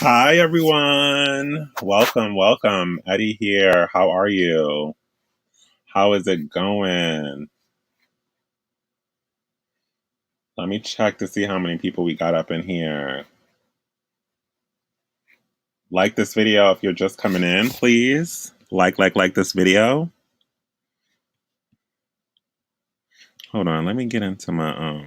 Hi, everyone. Welcome, welcome. Eddie here. How are you? How is it going? Let me check to see how many people we got up in here. Like this video if you're just coming in, please. Like this video. Hold on, let me get into my.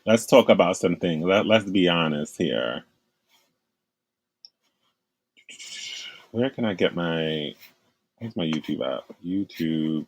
Let's talk about some things. Let's be honest here. Where can I get my. Where's my YouTube app? YouTube.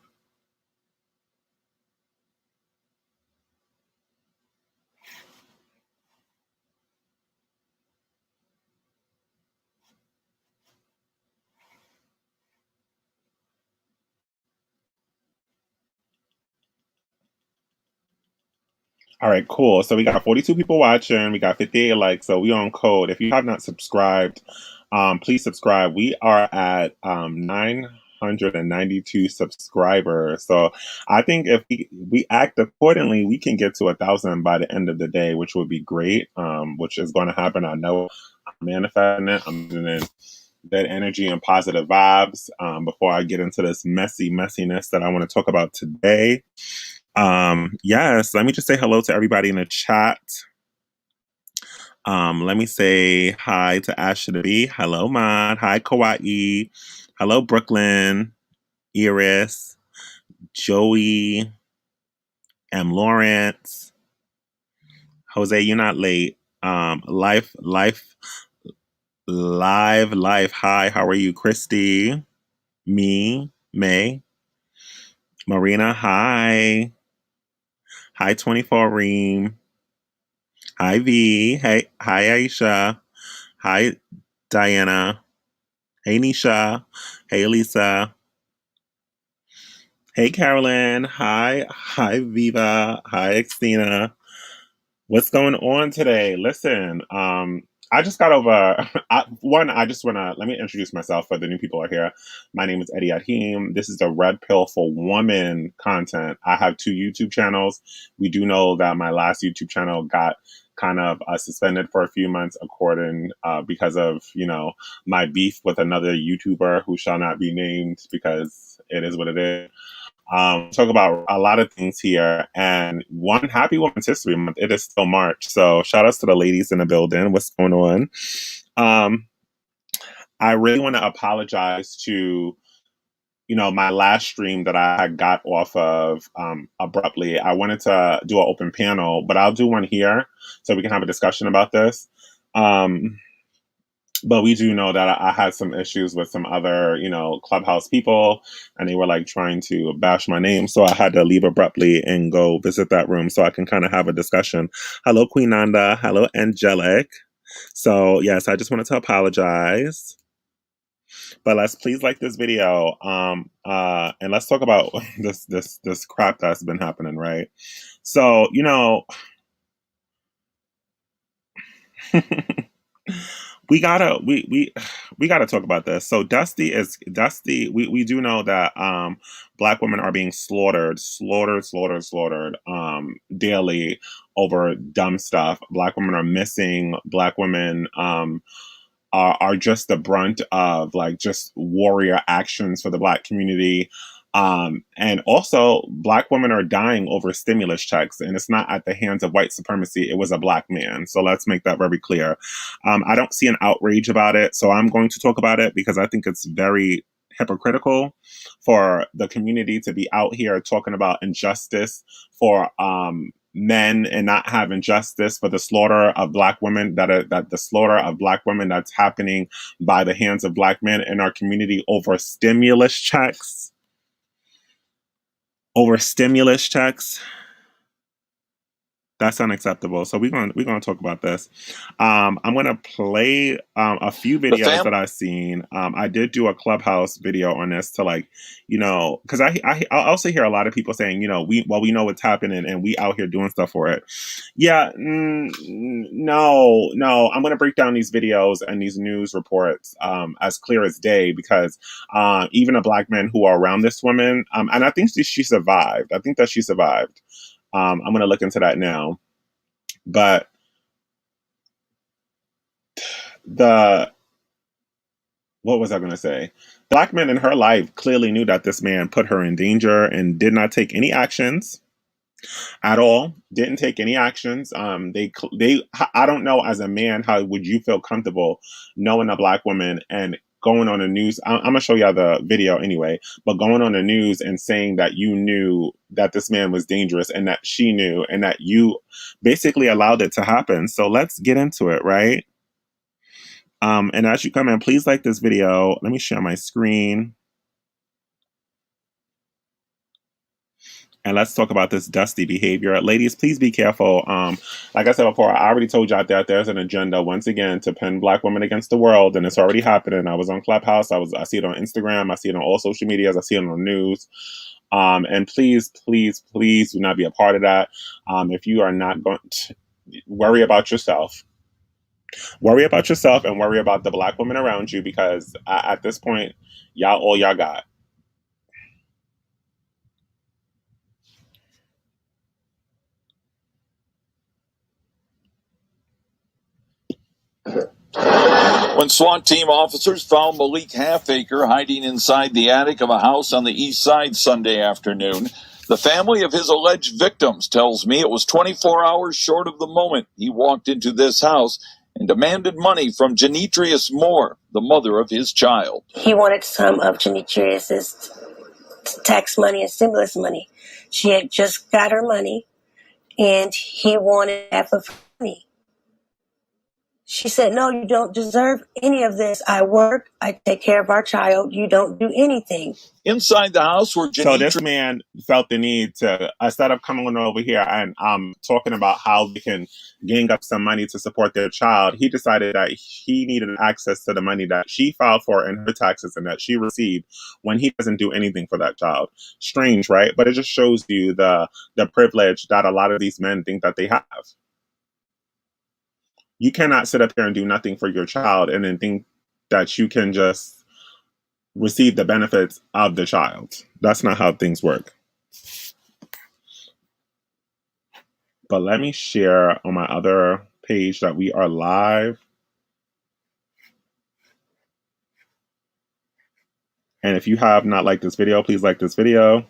All right, cool. So we got 42 people watching. We got 58 likes. So we on code. If you have not subscribed, please subscribe. We are at 992 subscribers. So I think if we act accordingly, we can get to 1,000 by the end of the day, which would be great. Which is going to happen. I know I'm manifesting it. I'm in that energy and positive vibes. Before I get into this messiness that I want to talk about today. Yes, let me just say hello to everybody in the chat. Let me say hi to Ashley B. Hello, Mod. Hi, Kawaii. Hello, Brooklyn. Iris. Joey. M. Lawrence. Jose, you're not late. Live. Hi, how are you? Christy. Me. May. Marina, hi. Hi, 24 Ream. Hi, V. Hey, hi, Aisha. Hi, Diana. Hey, Nisha. Hey, Lisa. Hey, Carolyn. Hi, Viva. Hi, Xtina. What's going on today? Listen, I just got over. I just want to let me introduce myself for the new people who are here. My name is Eddie Adhim. This is the Red Pill for Woman content. I have two YouTube channels. We do know that my last YouTube channel got kind of suspended for a few months, according because of my beef with another YouTuber who shall not be named because it is what it is. Talk about a lot of things here, and one happy Women's History Month. It is still March, so shout outs to the ladies in the building. What's going on? Um, I really want to apologize to my last stream that I had got off of abruptly. I wanted to do an open panel, but I'll do one here so we can have a discussion about this. Um, but we do know that I had some issues with some other, Clubhouse people, and they were like trying to bash my name. So I had to leave abruptly and go visit that room so I can kind of have a discussion. Hello, Queen Nanda. Hello, Angelic. So yes, I just wanted to apologize. But let's please like this video. And let's talk about this crap that's been happening, right? So, we gotta talk about this. So Dusty. We do know that black women are being slaughtered daily over dumb stuff. Black women are missing. Black women are just the brunt of like just warrior actions for the black community. And also, black women are dying over stimulus checks, and it's not at the hands of white supremacy. It was a black man. So let's make that very clear. I don't see an outrage about it, so I'm going to talk about it because I think it's very hypocritical for the community to be out here talking about injustice for men and not having justice for the slaughter of black women that the slaughter of black women that's happening by the hands of black men in our community over stimulus checks. That's unacceptable. So we're gonna talk about this. I'm gonna play a few The videos family that I've seen. I did do a Clubhouse video on this to like, because I also hear a lot of people saying, we know what's happening and we out here doing stuff for it. Yeah, no. I'm gonna break down these videos and these news reports as clear as day because even the black men who are around this woman, and I think she survived. I think that she survived. I'm going to look into that now. But the what was I going to say? Black men in her life clearly knew that this man put her in danger and did not take any actions at all. Didn't take any actions. They. I don't know as a man how would you feel comfortable knowing a black woman and going on the news. I'm gonna show y'all the video anyway, but going on the news and saying that you knew that this man was dangerous and that she knew and that you basically allowed it to happen. So let's get into it, right? And as you come in, please like this video. Let me share my screen. And let's talk about this dusty behavior. Ladies, please be careful. Like I said before, I already told you out there there's an agenda once again to pin black women against the world, and it's already happening. I was on Clubhouse, I see it on Instagram, I see it on all social medias, I see it on the news. And please, please, please do not be a part of that. If you are not going to worry about yourself. Worry about yourself and worry about the black women around you because at this point, y'all all y'all got. When SWAT team officers found Malik Halfacre hiding inside the attic of a house on the east side Sunday afternoon, the family of his alleged victims tells me it was 24 hours short of the moment he walked into this house and demanded money from Genetrius Moore, the mother of his child. He wanted some of Genetrius's tax money and stimulus money. She had just got her money, and he wanted half of her money. She said, "No, you don't deserve any of this. I work, I take care of our child. You don't do anything." Inside the house were So this man felt the need to, instead of coming on over here and talking about how they can gang up some money to support their child, he decided that he needed access to the money that she filed for in her taxes and that she received when he doesn't do anything for that child. Strange, right? But it just shows you the privilege that a lot of these men think that they have. You cannot sit up there and do nothing for your child and then think that you can just receive the benefits of the child. That's not how things work. But let me share on my other page that we are live. And if you have not liked this video, please like this video.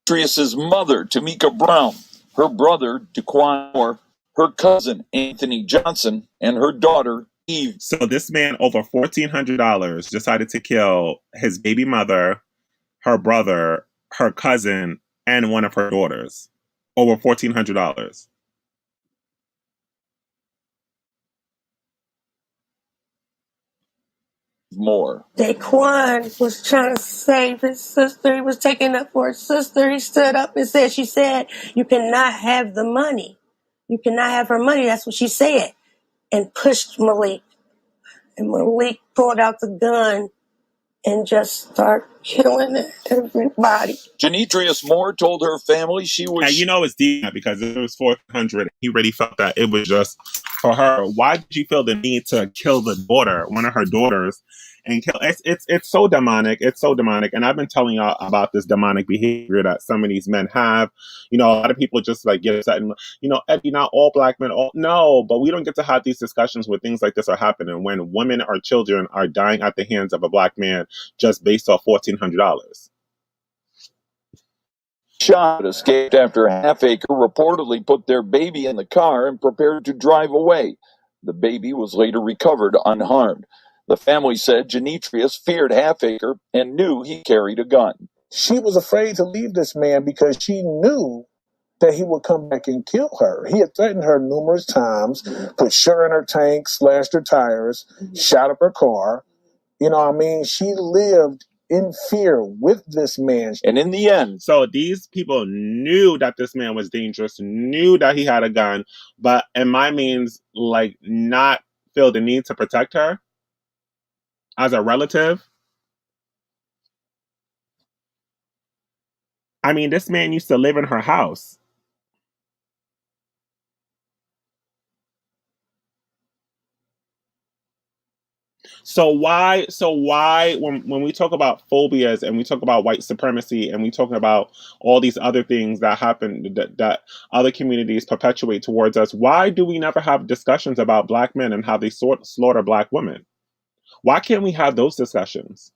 Genetrius's mother, Tamika Brown, her brother, Daquan Moore, her cousin, Anthony Johnson, and her daughter, Eve. So this man, over $1,400, decided to kill his baby mother, her brother, her cousin, and one of her daughters. Over $1,400. More. Daquan was trying to save his sister. He was taking up for his sister. He stood up and said, she said, "You cannot have the money. You cannot have her money." That's what she said. And pushed Malik. And Malik pulled out the gun and just started killing everybody. Genetrius Moore told her family she was... And it's deep because it was 400. He really felt that it was just for her. Why did you feel the need to kill the daughter, one of her daughters, and kill? It's so demonic. It's so demonic. And I've been telling y'all about this demonic behavior that some of these men have. A lot of people just like get upset and, Eddie, not all black men. No, but we don't get to have these discussions when things like this are happening, when women or children are dying at the hands of a black man just based off $1,400. Shot escaped after Halfacre reportedly put their baby in the car and prepared to drive away. The baby was later recovered unharmed. The family said Genetrius feared Halfacre and knew he carried a gun. She was afraid to leave this man because she knew that he would come back and kill her. He had threatened her numerous times, put sugar in her tank, slashed her tires, shot up her car. She lived in fear with this man. And in the end, So these people knew that this man was dangerous, knew that he had a gun, but in my means, like, not feel the need to protect her as a relative. I mean, this man used to live in her house. So why when we talk about phobias and we talk about white supremacy and we talking about all these other things that happen that other communities perpetuate towards us, why do we never have discussions about black men and how they slaughter black women? Why can't we have those discussions?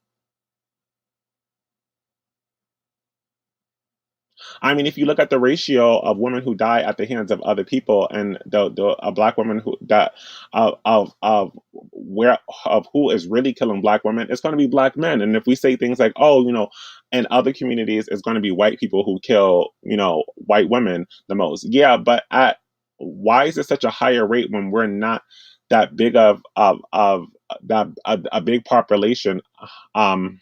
I mean, if you look at the ratio of women who die at the hands of other people, and the a black woman who that of who is really killing black women, it's going to be black men. And if we say things like, "Oh, in other communities, it's going to be white people who kill, white women the most," yeah, but why is it such a higher rate when we're not that big of that a big population?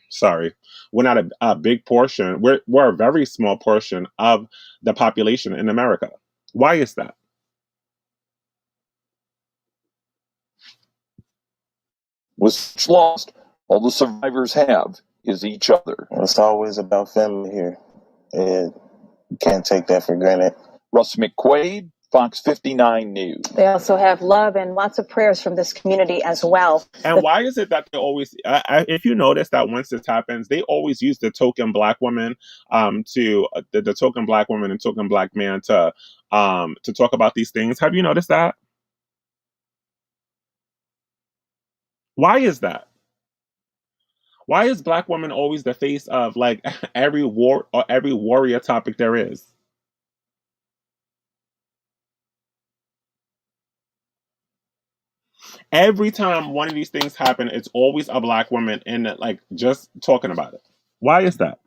Sorry, we're not a big portion. We're a very small portion of the population in America. Why is that? was lost. All the survivors have is each other. It's always about family here. And you can't take that for granted. Russ McQuaid, Fox 59 News. They also have love and lots of prayers from this community as well. And why is it that they always, if you notice that once this happens, they always use the token black woman, to the token black woman and token black man to talk about these things. Have you noticed that? Why is that? Why is black woman always the face of like every war or every warrior topic there is? Every time one of these things happen, it's always a black woman in it, like just talking about it. Why is that?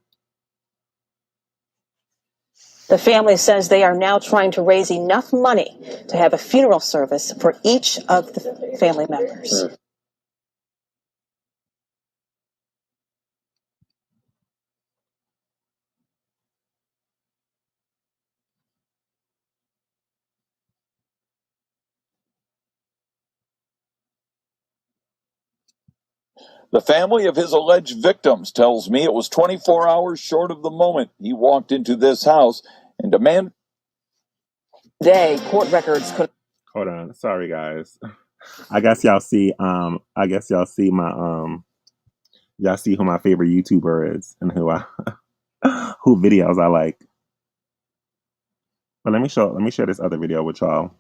The family says they are now trying to raise enough money to have a funeral service for each of the family members. The family of his alleged victims tells me it was 24 hours short of the moment he walked into this house and demanded. Today, court records could. Hold on, sorry guys. I guess y'all see. I guess y'all see my. Y'all see who my favorite YouTuber is and who who videos I like. But let me share this other video with y'all.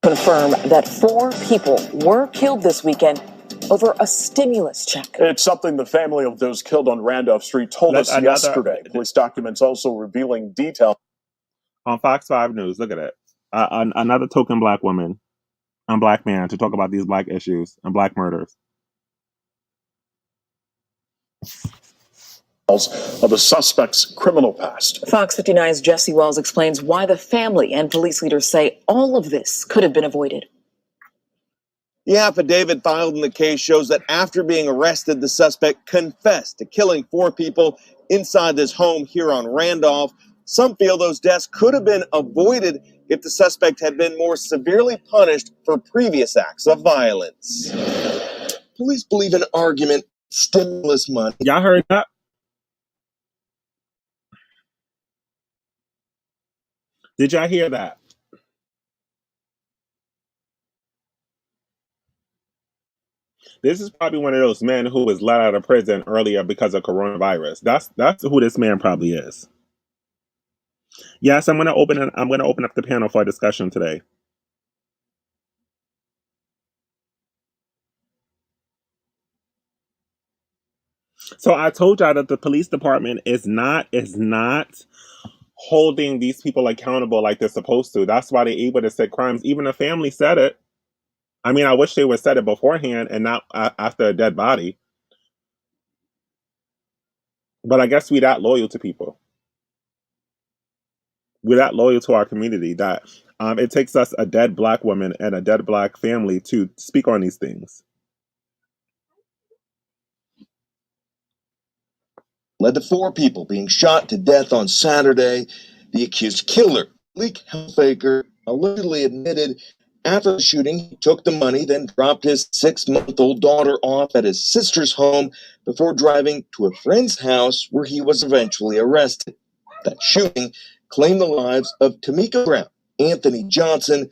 Confirm that 4 people were killed this weekend over a stimulus check. It's something the family of those killed on Randolph Street told us yesterday. Police documents also revealing details. On Fox 5 News, look at it. Another token black woman and black man to talk about these black issues and black murders. Of a suspect's criminal past. Fox 59's Jesse Wells explains why the family and police leaders say all of this could have been avoided. The affidavit filed in the case shows that after being arrested, the suspect confessed to killing 4 people inside this home here on Randolph. Some feel those deaths could have been avoided if the suspect had been more severely punished for previous acts of violence. Police believe an argument, stimulus money. Y'all heard that? Did y'all hear that? This is probably one of those men who was let out of prison earlier because of coronavirus. That's who this man probably is. Yes, I'm gonna open up the panel for a discussion today. So I told y'all that the police department is not holding these people accountable like they're supposed to. That's why they're able to set crimes. Even the family said it. I mean, I wish they would said it beforehand and not after a dead body. But I guess we that loyal to people. We're that loyal to our community that it takes us a dead black woman and a dead black family to speak on these things. Led to 4 people being shot to death on Saturday. The accused killer, Malik Halfaker, allegedly admitted after the shooting he took the money, then dropped his 6-month-old daughter off at his sister's home before driving to a friend's house where he was eventually arrested. That shooting claimed the lives of Tamika Brown, Anthony Johnson,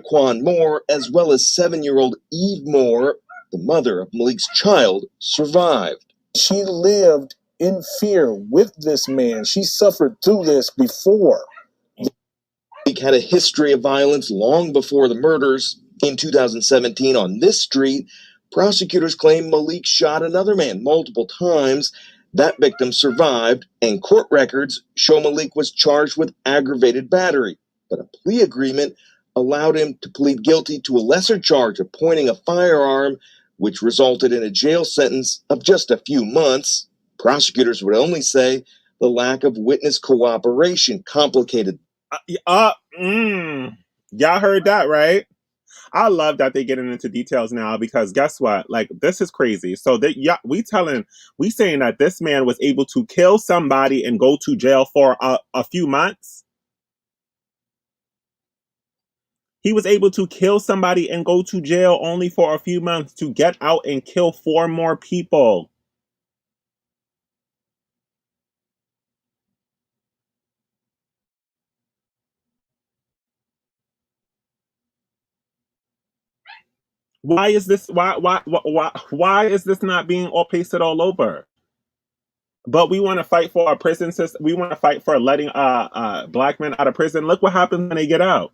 Quan Moore, as well as 7-year-old Eve Moore, the mother of Malik's child, survived. She lived in fear with this man. She suffered through this before. Malik had a history of violence long before the murders. In 2017, on this street, prosecutors claim Malik shot another man multiple times. That victim survived, and court records show Malik was charged with aggravated battery. But a plea agreement allowed him to plead guilty to a lesser charge of pointing a firearm, which resulted in a jail sentence of just a few months. Prosecutors would only say the lack of witness cooperation complicated. Y'all heard that, right? I love that they're getting into details now because guess what? Like, this is crazy. So we saying that this man was able to kill somebody and go to jail for a few months. He was able to kill somebody and go to jail only for a few months to get out and kill 4 more people. Why is this why is this not being all pasted all over? But we want to fight for our prison system. We want to fight for letting black men out of prison. Look what happens when they get out.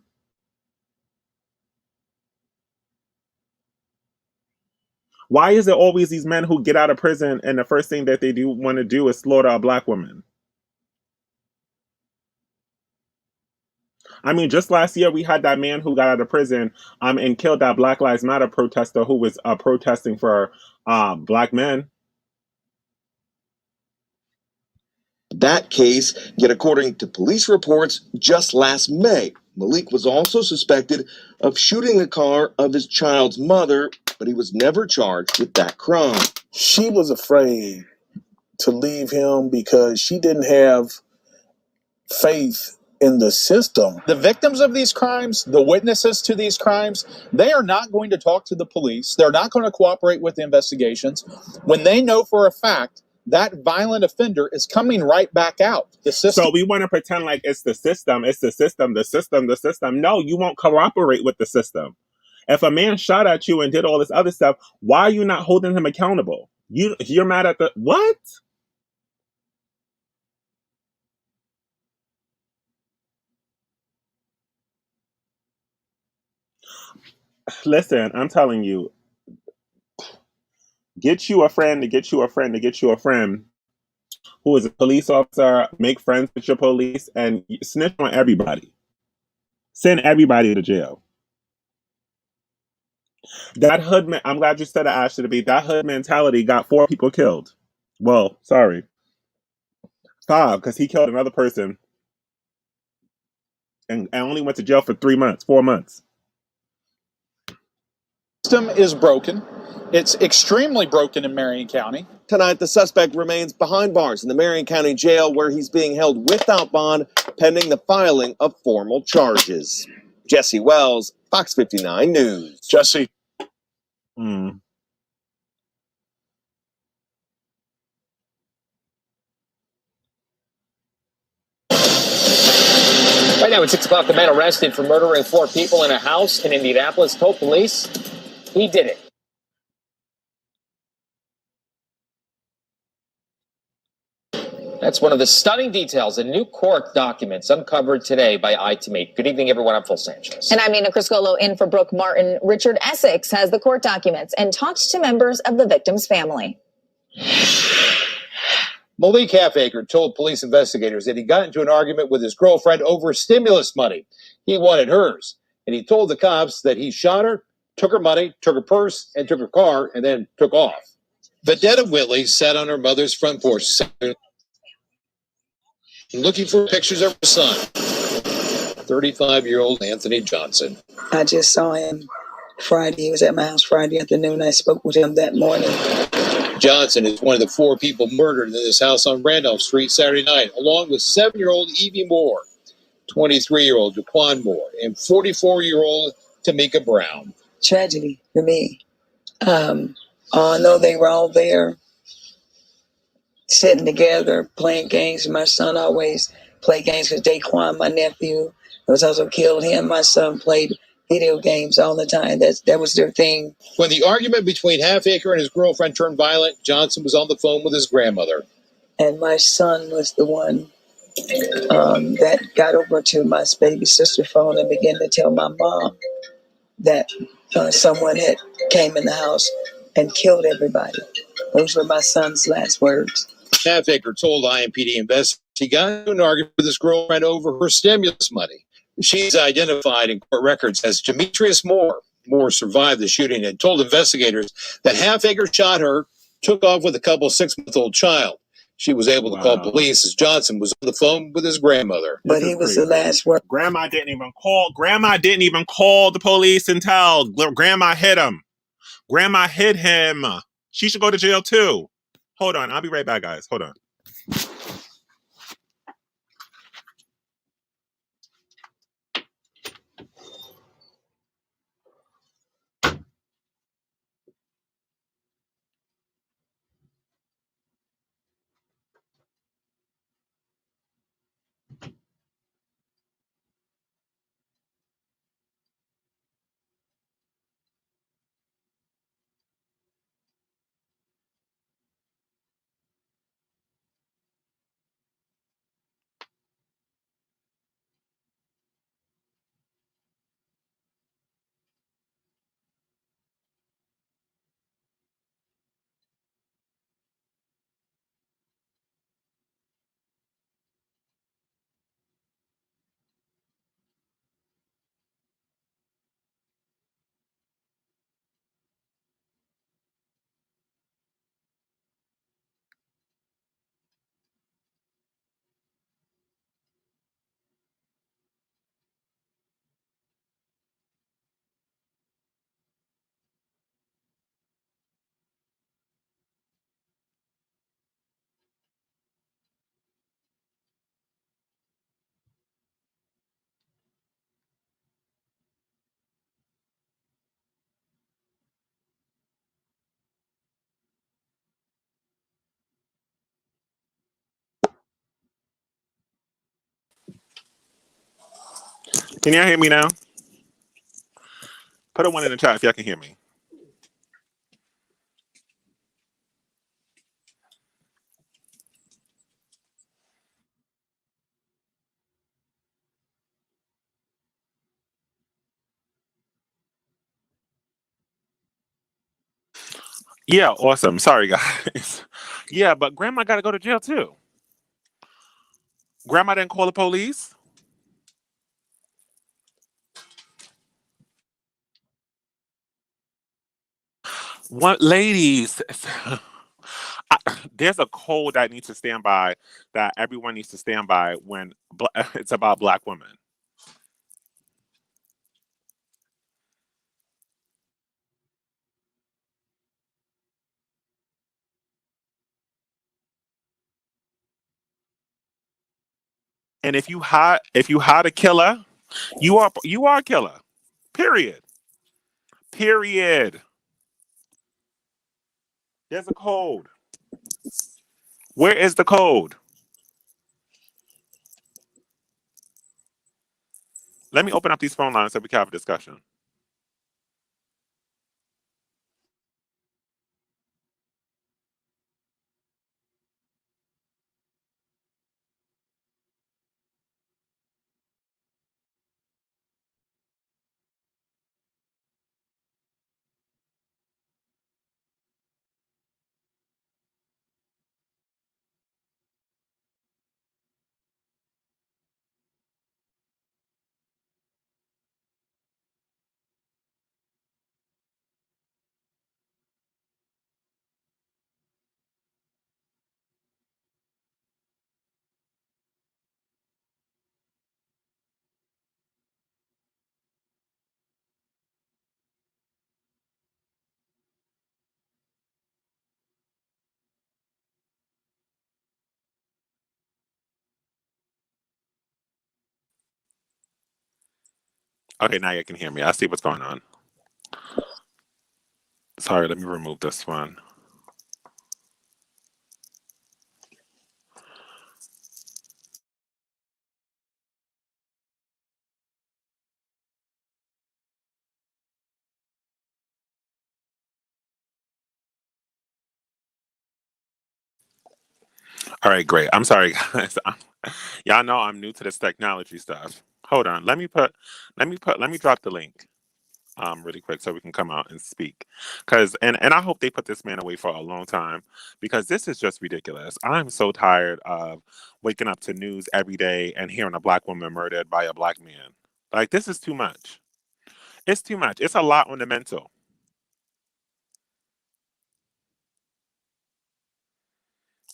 Why is it always these men who get out of prison and the first thing that they do want to do is slaughter a black woman? I mean, just last year we had that man who got out of prison and killed that Black Lives Matter protester who was protesting for black men. That case, yet according to police reports, just last May, Malik was also suspected of shooting the car of his child's mother, but he was never charged with that crime. She was afraid to leave him because she didn't have faith in the system. The victims of these crimes, the witnesses to these crimes, they are not going to talk to the police. They're not going to cooperate with the investigations when they know for a fact that violent offender is coming right back out. The system. So we want to pretend like it's the system, the system. No, you won't cooperate with the system. If a man shot at you and did all this other stuff, why are you not holding him accountable? You're mad at the what? Listen, I'm telling you, get you a friend who is a police officer, make friends with your police, and snitch on everybody. Send everybody to jail. That hood, I'm glad you said it, Ashley. That hood mentality got 4 people killed. Well, sorry. 5, because he killed another person and only went to jail for 4 months. System is broken. It's extremely broken in Marion County. Tonight, the suspect remains behind bars in the Marion County Jail, where he's being held without bond pending the filing of formal charges. Jesse Wells, Fox 59 News. Jesse. Right now at 6 o'clock, the man arrested for murdering 4 people in a house in Indianapolis told police he did it. That's one of the stunning details in new court documents uncovered today by iToMeet. Good evening, everyone. I'm Phil Sanchez. And I'm Nina Criscolo in for Brooke Martin. Richard Essex has the court documents and talks to members of the victim's family. Malik Halfaker told police investigators that he got into an argument with his girlfriend over stimulus money. He wanted hers, and he told the cops that he shot her took her money, took her purse, and took her car, and then took off. Vedetta Whitley sat on her mother's front porch looking for pictures of her son, 35-year-old Anthony Johnson. I just saw him Friday. He was at my house Friday afternoon. I spoke with him that morning. Johnson is one of the 4 people murdered in this house on Randolph Street Saturday night, along with 7-year-old Evie Moore, 23-year-old Daquan Moore, and 44-year-old Tamika Brown. Tragedy for me. I know they were all there sitting together playing games. My son always played games with Daquan, my nephew, was also killed him. My son played video games all the time. That was their thing. When the argument between Halfacre and his girlfriend turned violent, Johnson was on the phone with his grandmother. And my son was the one that got over to my baby sister's phone and began to tell my mom that someone had came in the house and killed everybody. Those were my son's last words. Halfacre told IMPD investigators he got into an argument with his girlfriend over her stimulus money. She's identified in court records as Demetrius Moore. Moore survived the shooting and told investigators that Halfacre shot her, took off with a couple's 6-month-old child. She was able to call police as Johnson was on the phone with his grandmother. But he was the last word. Grandma didn't even call. Grandma didn't even call the police and tell. Grandma hit him. Grandma hit him. She should go to jail too. Hold on. I'll be right back, guys. Hold on. Can y'all hear me now? Put a 1 in the chat if y'all can hear me. Yeah, awesome. Sorry, guys. Yeah, but Grandma got to go to jail too. Grandma didn't call the police. What, ladies? There's a code I need to stand by, that everyone needs to stand by when it's about Black women. And if you hide a killer, you are a killer. Period. Period. There's a code. Where is the code? Let me open up these phone lines so we can have a discussion. Okay, now you can hear me. I see what's going on. Sorry, let me remove this one. All right, great. I'm sorry, guys. Y'all know I'm new to this technology stuff. Hold on. Let me drop the link really quick so we can come out and speak. And I hope they put this man away for a long time because this is just ridiculous. I'm so tired of waking up to news every day and hearing a black woman murdered by a black man. Like this is too much. It's too much. It's a lot on the mental.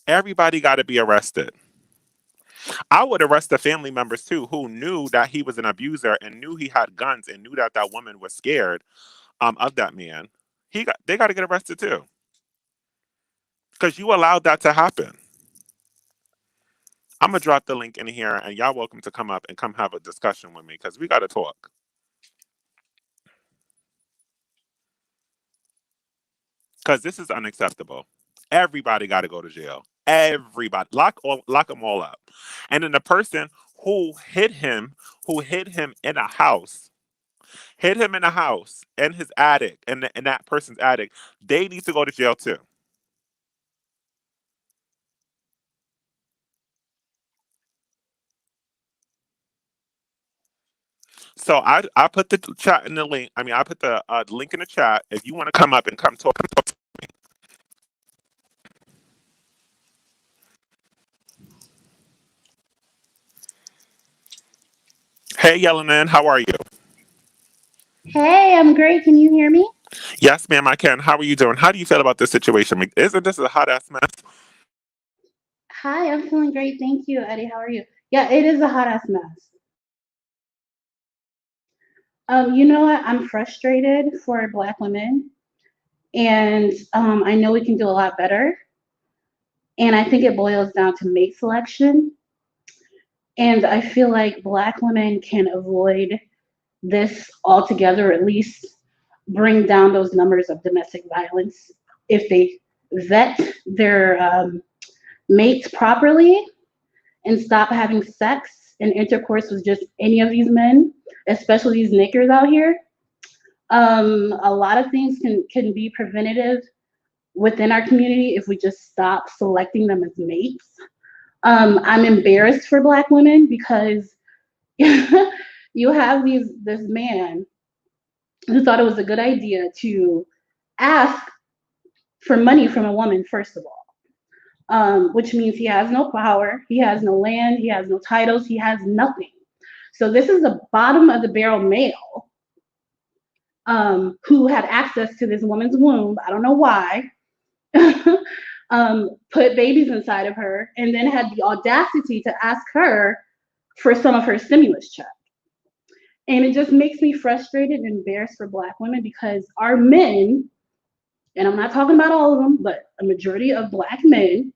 Everybody got to be arrested. I would arrest the family members too who knew that he was an abuser and knew he had guns and knew that that woman was scared of that man. They got to get arrested too because you allowed that to happen. I'm gonna drop the link in here, and y'all welcome to come up and come have a discussion with me because we got to talk. Because this is unacceptable. Everybody got to go to jail. Everybody lock them all up. And then the person who hid him in a house, hid him in a house in his attic, in that person's attic, they need to go to jail too. So I put the chat in the link. I mean, I put the link in the chat. If you want to come up and come talk. Hey, Yelenin, how are you? Hey, I'm great. Can you hear me? Yes, ma'am, I can. How are you doing? How do you feel about this situation? Isn't this a hot ass mess? Hi, I'm feeling great. Thank you, Eddie. How are you? Yeah, it is a hot ass mess. You know what? I'm frustrated for Black women, and I know we can do a lot better. And I think it boils down to mate selection. And I feel like Black women can avoid this altogether, or at least bring down those numbers of domestic violence if they vet their mates properly and stop having sex and intercourse with just any of these men, especially these knickers out here. A lot of things can be preventative within our community if we just stop selecting them as mates. I'm embarrassed for Black women because you have this man who thought it was a good idea to ask for money from a woman, first of all, which means he has no power, he has no land, he has no titles, he has nothing. So this is a bottom of the barrel male who had access to this woman's womb. I don't know why. Put babies inside of her and then had the audacity to ask her for some of her stimulus check. And it just makes me frustrated and embarrassed for Black women because our men, and I'm not talking about all of them, but a majority of Black men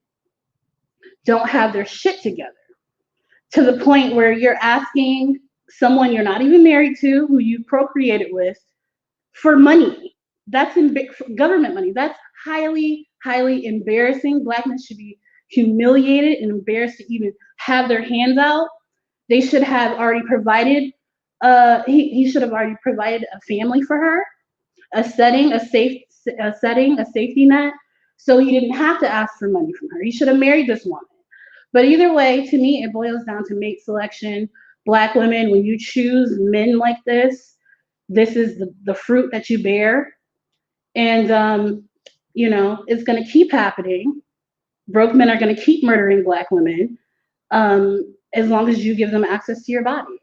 don't have their shit together to the point where you're asking someone you're not even married to, who you procreated with, for money. That's in government money. That's highly, highly embarrassing. Black men should be humiliated and embarrassed to even have their hands out. They should have already provided. He should have already provided a family for her, a setting, a safety net, so he didn't have to ask for money from her. He should have married this woman. But either way, to me, it boils down to mate selection. Black women, when you choose men like this is the fruit that you bear. And, it's going to keep happening. Broke men are going to keep murdering Black women as long as you give them access to your body.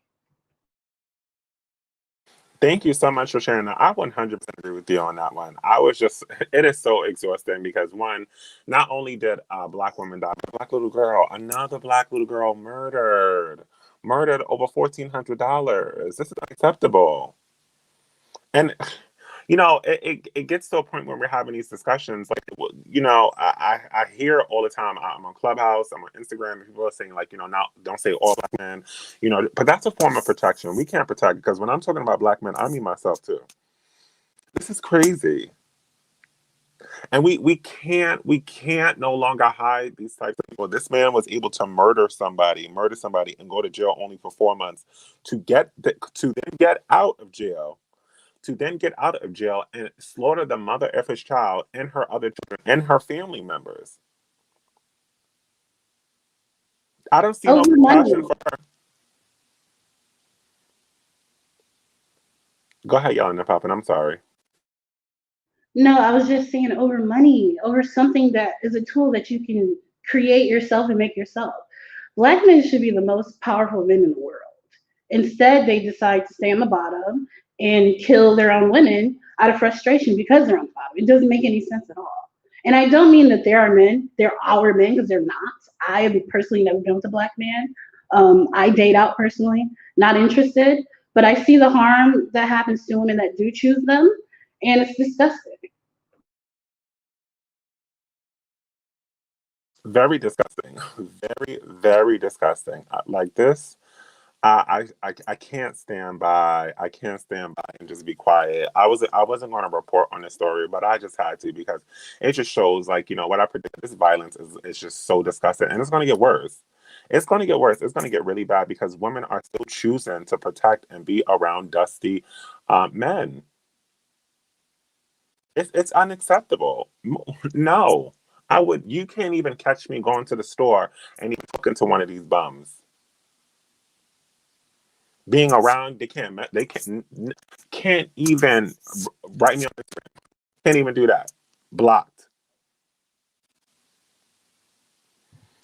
Thank you so much for sharing that. I 100% agree with you on that one. It is so exhausting because one, not only did a Black woman die, but another Black little girl murdered over $1,400. This is unacceptable. And it gets to a point when we're having these discussions. Like, I hear all the time. I'm on Clubhouse, I'm on Instagram, and people are saying, like, now don't say all black men, but that's a form of protection. We can't protect, because when I'm talking about black men, I mean myself too. This is crazy. And we can't no longer hide these types of people. This man was able to murder somebody, and go to jail only for 4 months to then get out of jail. And slaughter the mother of his child and her other children and her family members. I don't see no Over money. compassion for her. Go ahead, Yelena Poppin. I'm sorry. No, I was just saying over money, over something that is a tool that you can create yourself and make yourself. Black men should be the most powerful men in the world. Instead, they decide to stay on the bottom and kill their own women out of frustration because they're on the bottom. It doesn't make any sense at all. And I don't mean that they're our men, because they're not. I have personally never been with a black man. I date out personally, not interested, but I see the harm that happens to women that do choose them, and it's disgusting. Very disgusting. Very, very disgusting. Like this, I can't stand by. I can't stand by and just be quiet. I wasn't going to report on this story, but I just had to, because it just shows, like, what I predict. This violence is just so disgusting, and it's going to get worse. It's going to get worse. It's going to get really bad, because women are still choosing to protect and be around dusty men. It's unacceptable. No. You can't even catch me going to the store and even talking to one of these bums. Being around, they can't even write me on Instagram. Can't even do that. Blocked.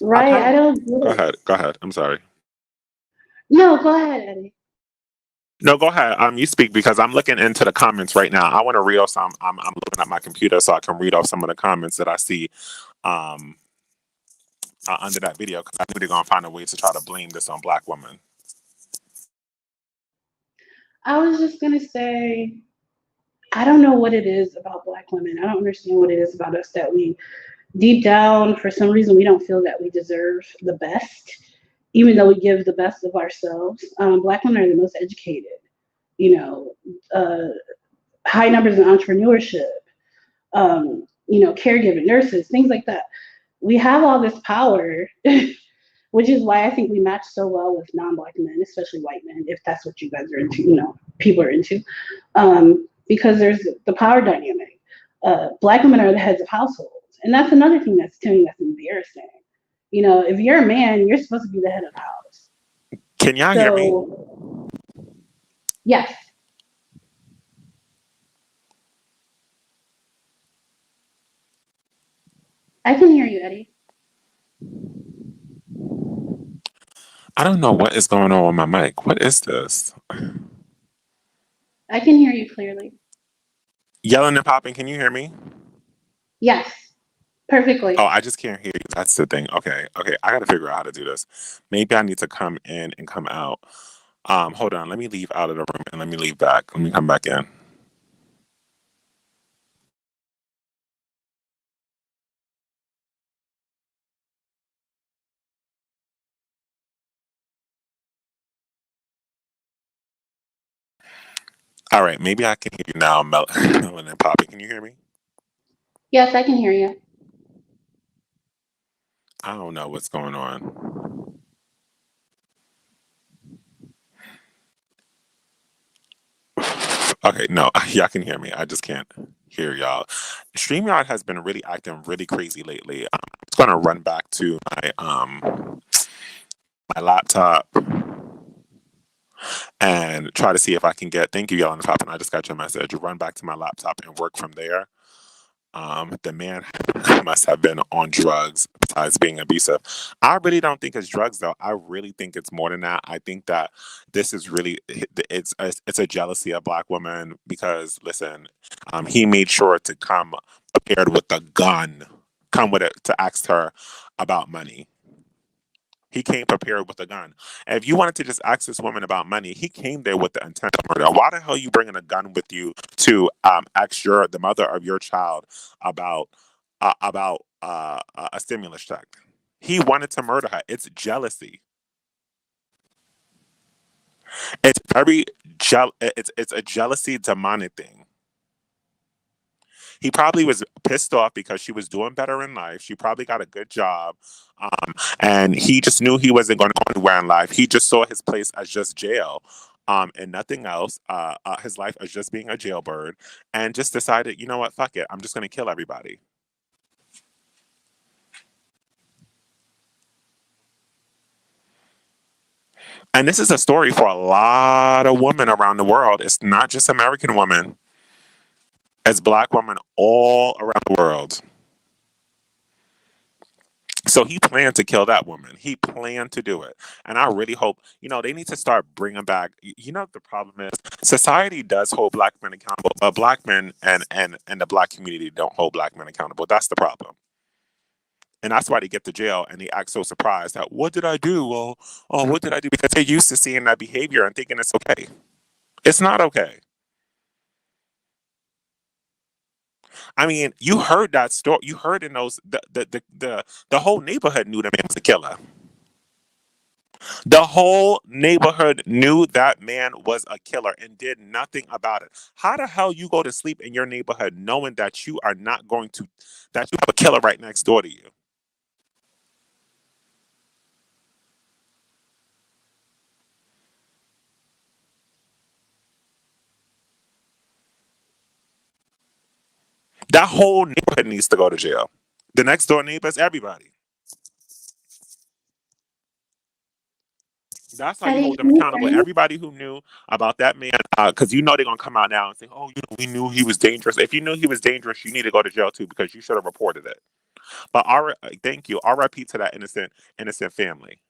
Right, I don't get it. Go ahead. I'm sorry. No, go ahead, Eddie. No, go ahead. You speak, because I'm looking into the comments right now. I want to read off some. I'm looking at my computer so I can read off some of the comments that I see under that video, because I knew they're gonna find a way to try to blame this on black women. I was just gonna say, I don't know what it is about black women. I don't understand what it is about us that we, deep down, for some reason, we don't feel that we deserve the best, even though we give the best of ourselves. Black women are the most educated, high numbers in entrepreneurship, caregiving, nurses, things like that. We have all this power, which is why I think we match so well with non-black men, especially white men, if that's what you guys are into, people are into, because there's the power dynamic. Black women are the heads of households, and that's another thing that's embarrassing. If you're a man, you're supposed to be the head of the house. Can y'all hear me? Yes. I can hear you, Eddie. I don't know what is going on with my mic. What is this? I can hear you clearly. Yelling and popping, can you hear me? Yes, perfectly. Oh, I just can't hear you. That's the thing. Okay. I got to figure out how to do this. Maybe I need to come in and come out. Hold on. Let me leave out of the room and let me leave back. Let me come back in. All right, maybe I can hear you now, Melon and Poppy. Can you hear me? Yes, I can hear you. I don't know what's going on. Okay, no, y'all can hear me. I just can't hear y'all. StreamYard has been really acting really crazy lately. I'm just gonna run back to my laptop and try to see if I can get. Thank you, y'all, on the top, and I just got your message. Run back to my laptop and work from there. The man must have been on drugs besides being abusive. I really don't think it's drugs, though. I really think it's more than that. I think that this is really it's a jealousy of black women, because listen, he made sure to come prepared with a gun, come with it to ask her about money. He came prepared with a gun. If you wanted to just ask this woman about money, he came there with the intent of murder. Why the hell are you bringing a gun with you to ask the mother of your child about a stimulus check? He wanted to murder her. It's jealousy. It's very it's a jealousy demonic thing. He probably was pissed off because she was doing better in life. She probably got a good job. And he just knew he wasn't going to go anywhere in life. He just saw his place as just jail. And nothing else. His life as just being a jailbird, and just decided, you know what, fuck it, I'm just going to kill everybody. And this is a story for a lot of women around the world. It's not just American women. It's Black women all around the world. So he planned to kill that woman. He planned to do it. And I really hope, they need to start bringing back, the problem is society does hold Black men accountable, but Black men and the Black community don't hold Black men accountable. That's the problem. And that's why they get to jail and they act so surprised that, what did I do? Well, what did I do? Because they're used to seeing that behavior and thinking it's okay. It's not okay. I mean, you heard that story. You heard in those the whole neighborhood knew the man was a killer. The whole neighborhood knew that man was a killer and did nothing about it. How the hell you go to sleep in your neighborhood knowing that you are not going to, that you have a killer right next door to you? That whole neighborhood needs to go to jail. The next door neighbors, everybody. That's how you hold them accountable. Everybody who knew about that man, because they're gonna come out now and say, "Oh, we knew he was dangerous." If you knew he was dangerous, you need to go to jail too because you should have reported it. But thank you. R.I.P. to that innocent family.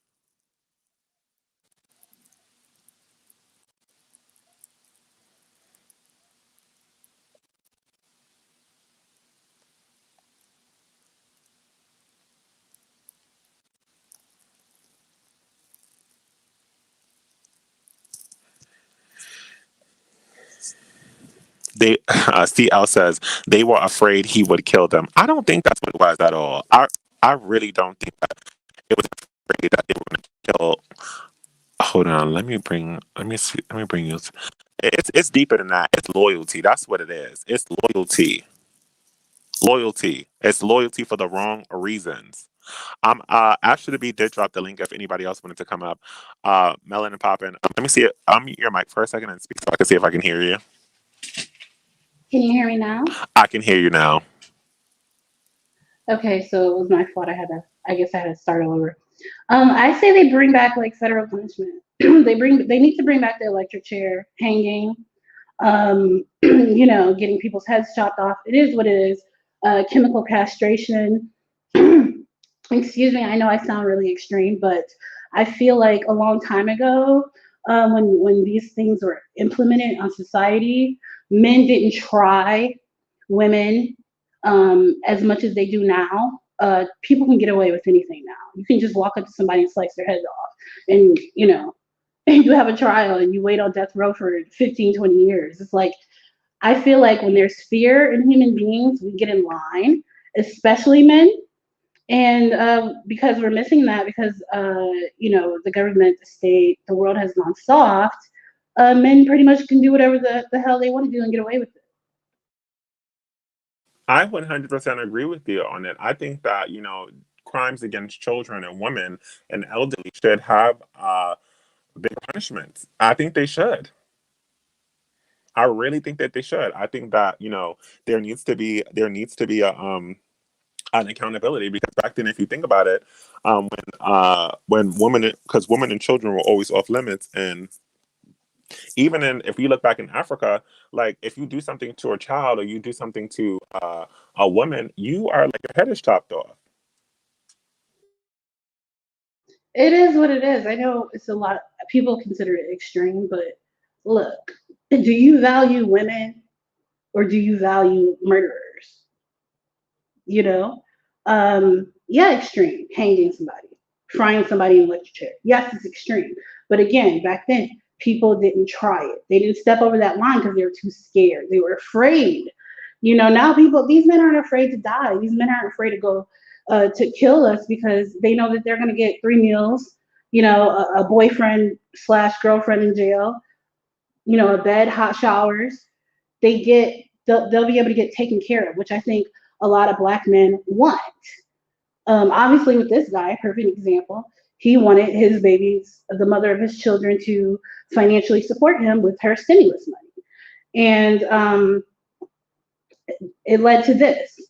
They CL says they were afraid he would kill them. I don't think that's what it was at all. I really don't think that it was afraid that they were going to kill. Hold on, let me bring you. It's deeper than that. It's loyalty. That's what it is. It's loyalty. Loyalty. It's loyalty for the wrong reasons. Actually, B did drop the link if anybody else wanted to come up. Melanin Poppin. Let me see it. Mute your mic for a second and speak so I can see if I can hear you. Can you hear me now? I can hear you now. Okay, so it was my fault. I guess I had to start over. I say they bring back like federal punishment. They need to bring back the electric chair, hanging, getting people's heads chopped off. It is what it is. Chemical castration. Excuse me, I know I sound really extreme, but I feel like a long time ago, when these things were implemented on society, men didn't try women as much as they do now. People can get away with anything now. You can just walk up to somebody and slice their heads off, and you have a trial and you wait on death row for 15, 20 years. It's like, I feel like when there's fear in human beings, we get in line, especially men. And because we're missing that, because the government, the state, the world has gone soft, men pretty much can do whatever the hell they want to do and get away with it. I 100% agree with you on it. I think that, crimes against children and women and elderly should have big punishments. I think they should. I really think that they should. I think that, there needs to be an accountability, because back then, if you think about it, when women, because women and children were always off limits, and even if you look back in Africa, like if you do something to a child or you do something to a woman, you are like, your head is chopped off. It is what it is. I know it's a lot. People consider it extreme, but look, do you value women or do you value murderers? Yeah, extreme, hanging somebody frying somebody in an electric chair. Yes, it's extreme. But again, back then, people didn't try it. They didn't step over that line because they were too scared. They were afraid. Now these men aren't afraid to die. These men aren't afraid to go to kill us because they know that they're going to get 3 meals, a boyfriend / girlfriend in jail, a bed, hot showers. They'll be able to get taken care of, which I think a lot of Black men want. Obviously, with this guy, perfect example, he wanted his babies, the mother of his children, to financially support him with her stimulus money. And it led to this.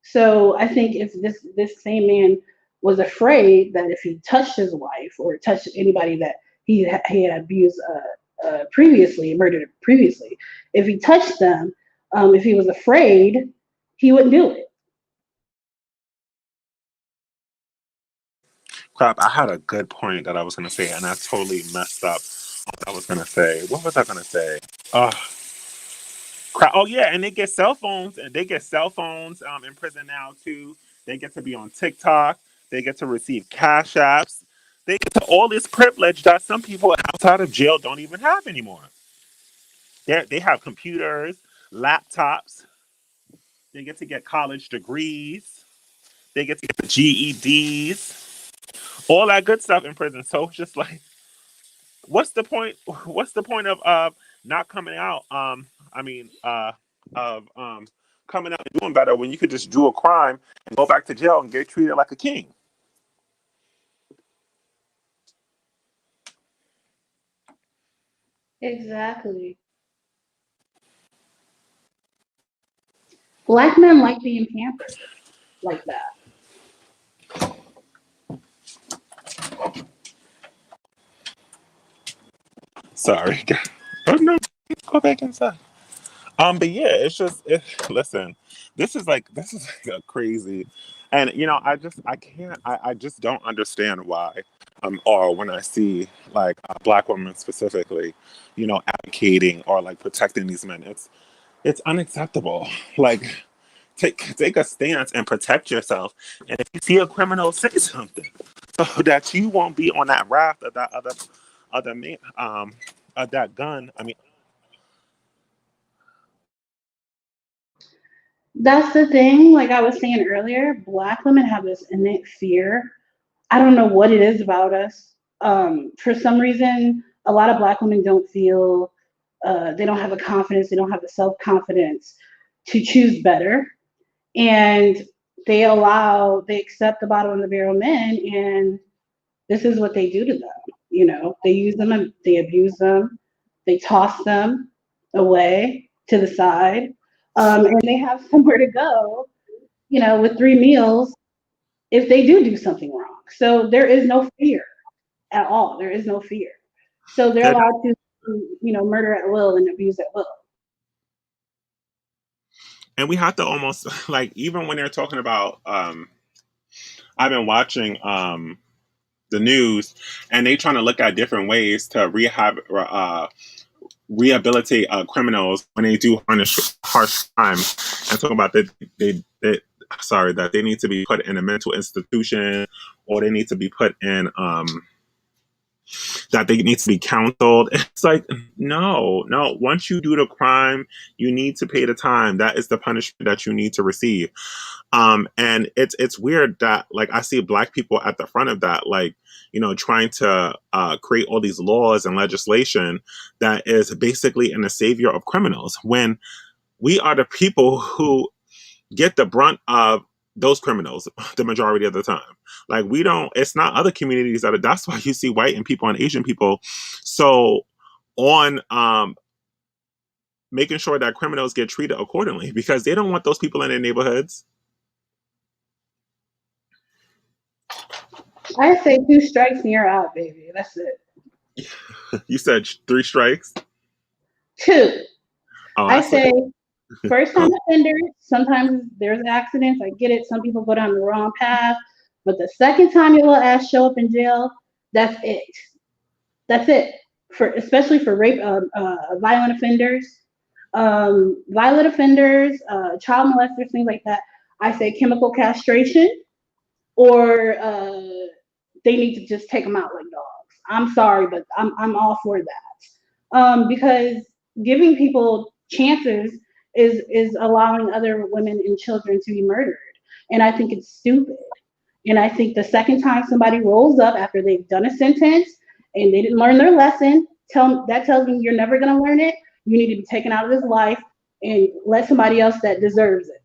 So I think if this same man was afraid that if he touched his wife or touched anybody that he had abused previously, murdered previously, if he touched them, if he was afraid, he wouldn't do it. Crap, I had a good point that I was going to say, and I totally messed up what I was going to say. What was I going to say? Crap. Oh, yeah, and they get cell phones, in prison now, too. They get to be on TikTok. They get to receive cash apps. They get to all this privilege that some people outside of jail don't even have anymore. They have computers, laptops. They get to get college degrees. They get to get the GEDs. All that good stuff in prison. So it's just like, what's the point? What's the point of not coming out? Coming out and doing better when you could just do a crime and go back to jail and get treated like a king. Exactly. Black men like being pampered like that. Sorry. Oh no, go back inside. But yeah, listen, this is like a crazy, and I just don't understand why, or when I see like Black women specifically, advocating or like protecting these men, it's unacceptable. Like, take a stance and protect yourself, and if you see a criminal, say something, so that you won't be on that raft of that other man, of that gun. I mean. That's the thing. Like I was saying earlier, Black women have this innate fear. I don't know what it is about us. For some reason, a lot of Black women don't feel, they don't have the confidence, they don't have the self-confidence to choose better. And they accept the bottom of the barrel men, and this is what they do to them. They use them, they abuse them, they toss them away to the side. And they have somewhere to go, with 3 meals if they do something wrong. So there is no fear at all. There is no fear. So they're allowed to, murder at will and abuse at will. And we have to almost like, even when they're talking about, I've been watching the news, and they trying to look at different ways to rehabilitate criminals when they do harsh crimes, and talking about that that they need to be put in a mental institution, or they need to be put in that they need to be counseled. It's like, no. Once you do the crime, you need to pay the time. That is the punishment that you need to receive. And it's weird that like I see Black people at the front of that, like, trying to create all these laws and legislation that is basically in the savior of criminals, when we are the people who get the brunt of those criminals the majority of the time. Like, it's not other communities that's why you see white and people and Asian people so on making sure that criminals get treated accordingly, because they don't want those people in their neighborhoods. I say 2 strikes and you're out, baby. That's it. You said 3 strikes? 2. Oh, I say first-time offenders, sometimes there's accidents. I get it. Some people go down the wrong path. But the second time your little ass show up in jail, that's it. That's it. Especially for rape, violent offenders, child molesters, things like that. I say chemical castration or they need to just take them out like dogs. I'm sorry, but I'm all for that. Because giving people chances is allowing other women and children to be murdered. And I think it's stupid. And I think the second time somebody rolls up after they've done a sentence and they didn't learn their lesson, that tells me you're never going to learn it. You need to be taken out of this life and let somebody else that deserves it.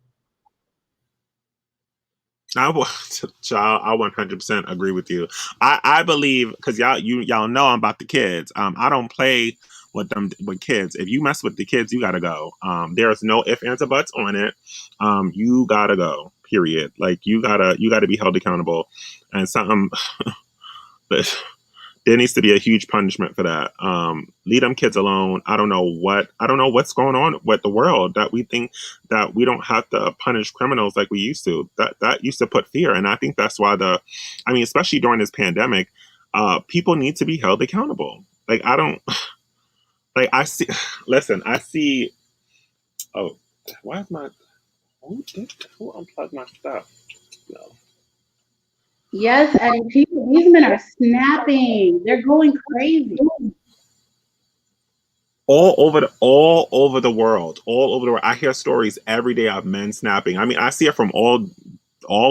I 100% agree with you. I believe, because y'all know I'm about the kids. I don't play with kids. If you mess with the kids, you gotta go. There's no ifs, ands, or buts on it. You gotta go. Period. Like you gotta be held accountable, and something. There needs to be a huge punishment for that. Leave them kids alone. I don't know what's going on with the world that we think that we don't have to punish criminals like we used to. That used to put fear. And I think that's why especially during this pandemic, people need to be held accountable. Like I see, oh, why is who unplugged my stuff? No. Yes, Eddie, these men are snapping. They're going crazy. All over the world. I hear stories every day of men snapping. I mean, I see it from all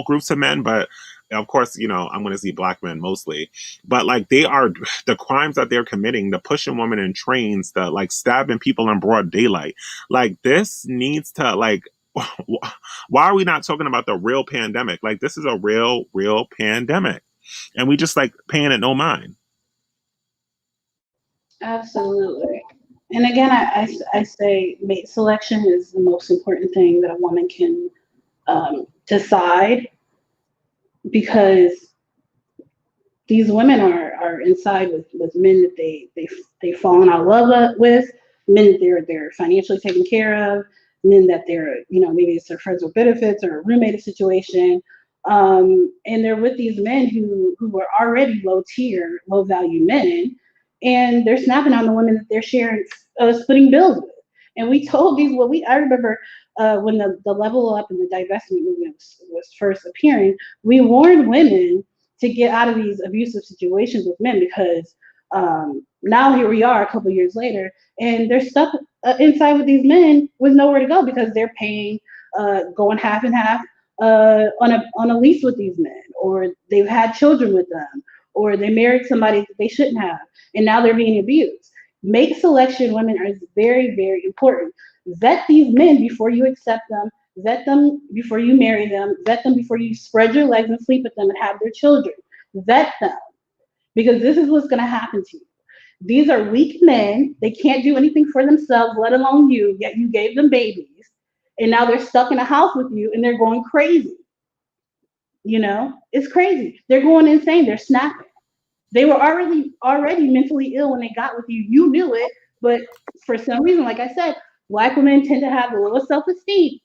groups of men, but of course, I'm going to see black men mostly. But like the crimes that they're committing, the pushing women in trains, the like stabbing people in broad daylight. Like this needs to why are we not talking about the real pandemic? Like this is a real pandemic, and we just like paying it no mind. Absolutely. And again, I say mate selection is the most important thing that a woman can decide, because these women are inside with men that they've fallen out of love with, men that they're financially taken care of, men that they're, maybe it's their friends with benefits or a roommate situation. And they're with these men who are already low tier, low value men, and they're snapping on the women that they're sharing, splitting bills with. And we told I remember when the level up and the divestment movement was first appearing, we warned women to get out of these abusive situations with men, because now here we are a couple years later, and they're stuck inside with these men with nowhere to go, because they're paying, going half and half on a lease with these men, or they've had children with them, or they married somebody that they shouldn't have, and now they're being abused. Mate selection, women, is very, very important. Vet these men before you accept them. Vet them before you marry them. Vet them before you spread your legs and sleep with them and have their children. Vet them, because this is what's going to happen to you. These are weak men. They can't do anything for themselves, let alone you, yet you gave them babies. And now they're stuck in a house with you and they're going crazy. It's crazy. They're going insane. They're snapping. They were already mentally ill when they got with you. You knew it, but for some reason, like I said, Black women tend to have the lowest self-esteem,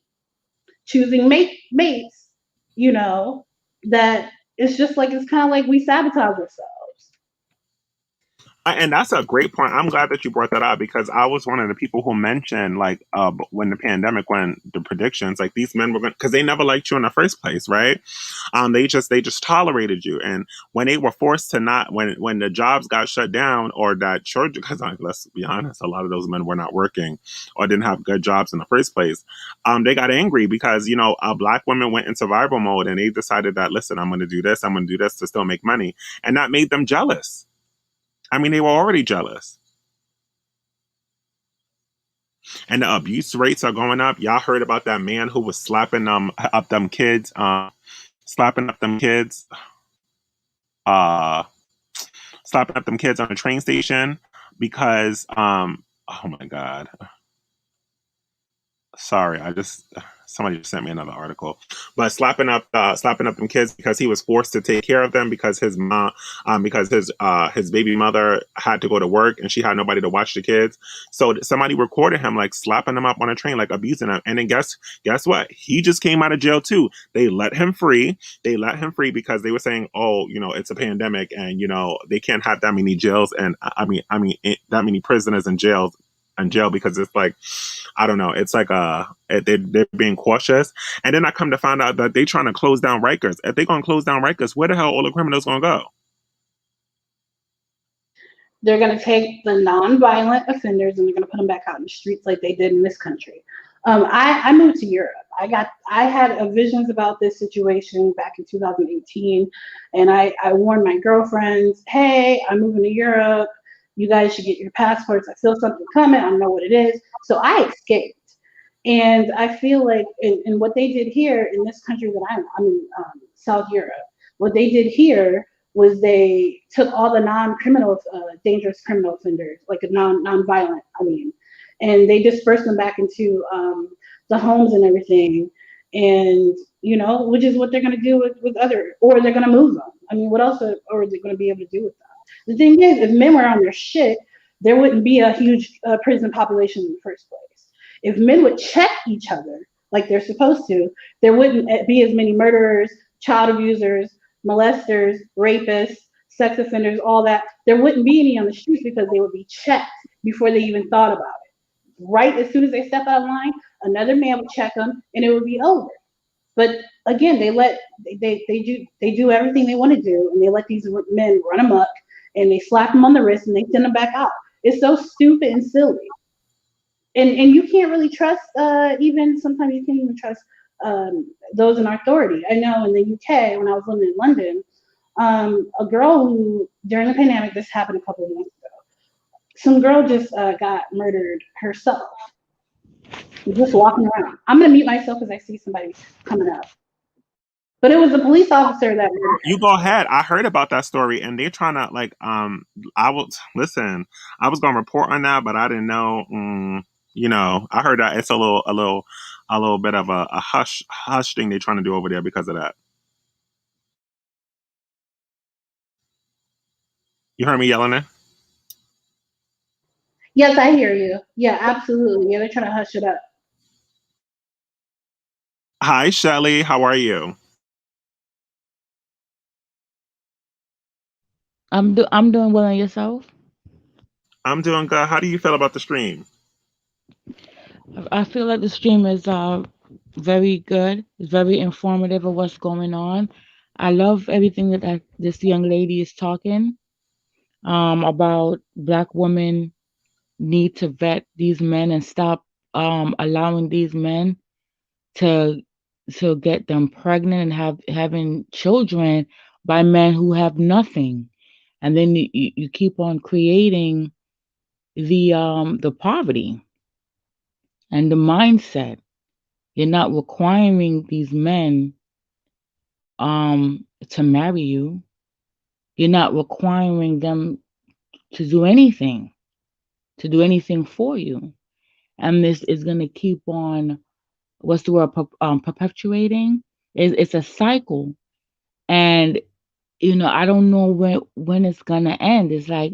choosing mates, that it's just like, it's kind of like we sabotage ourselves. And that's a great point. I'm glad that you brought that up, because I was one of the people who mentioned, like, when the pandemic, when the predictions, like, these men were going, because they never liked you in the first place, right? They just tolerated you. And when they were forced to not, when the jobs got shut down, or that church, because let's be honest, a lot of those men were not working or didn't have good jobs in the first place. They got angry because, Black women went in survival mode, and they decided that, listen, I'm going to do this to still make money. And that made them jealous. I mean, they were already jealous. And the abuse rates are going up. Y'all heard about that man who was slapping up them kids on a train station because, oh my God. Sorry, somebody just sent me another article, but slapping up them kids because he was forced to take care of them because his mom, his baby mother had to go to work and she had nobody to watch the kids. So somebody recorded him like slapping them up on a train, like abusing them. And then guess what? He just came out of jail too. They let him free. Because they were saying, oh, it's a pandemic and they can't have that many jails and that many prisoners in jail because it's like, I don't know, it's like they're being cautious. And then I come to find out that they're trying to close down Rikers. If they're going to close down Rikers, where the hell all the criminals going to go? they're going to take the non-violent offenders and they're going to put them back out in the streets like they did in this country. I moved to Europe. I had visions about this situation back in 2018, and I warned my girlfriends, hey, I'm moving to Europe. You guys should get your passports. I feel something coming. I don't know what it is. So I escaped. And I feel like in what they did here in this country that I'm in, South Europe, what they did here was they took all the non-criminal, dangerous criminal offenders, like non-violent, and they dispersed them back into the homes and everything. And, which is what they're going to do with other, or they're going to move them. What else are they going to be able to do with them? The thing is, if men were on their shit, there wouldn't be a huge prison population in the first place. If men would check each other like they're supposed to, there wouldn't be as many murderers, child abusers, molesters, rapists, sex offenders, all that. There wouldn't be any on the streets because they would be checked before they even thought about it. Right as soon as they step out of line, another man would check them and it would be over. But again, they do everything they want to do, and they let these men run amok, and they slap them on the wrist and they send them back out. It's so stupid and silly. And you can't really trust, even sometimes you can't even trust those in authority. I know in the UK, when I was living in London, a girl who, during the pandemic, this happened a couple of months ago, some girl just got murdered herself, just walking around. I'm going to mute myself because I see somebody coming up. But it was a police officer that murdered her. You go ahead. I heard about that story, and they're trying to I was going to report on that, but I didn't know. I heard that it's a little bit of a hush thing they're trying to do over there because of that. You heard me yelling it? Yes, I hear you. Yeah, absolutely. Yeah, they're trying to hush it up. Hi, Shelly. How are you? I'm doing well, and yourself? I'm doing good. How do you feel about the stream? I feel like the stream is very good. It's very informative of what's going on. I love everything that this young lady is talking about. Black women need to vet these men and stop allowing these men to get them pregnant and having children by men who have nothing. And then you keep on creating the poverty and the mindset. You're not requiring these men to marry you. You're not requiring them to do anything for you. And this is going to keep on, what's the word, perpetuating. It's a cycle. And I don't know when it's going to end. It's like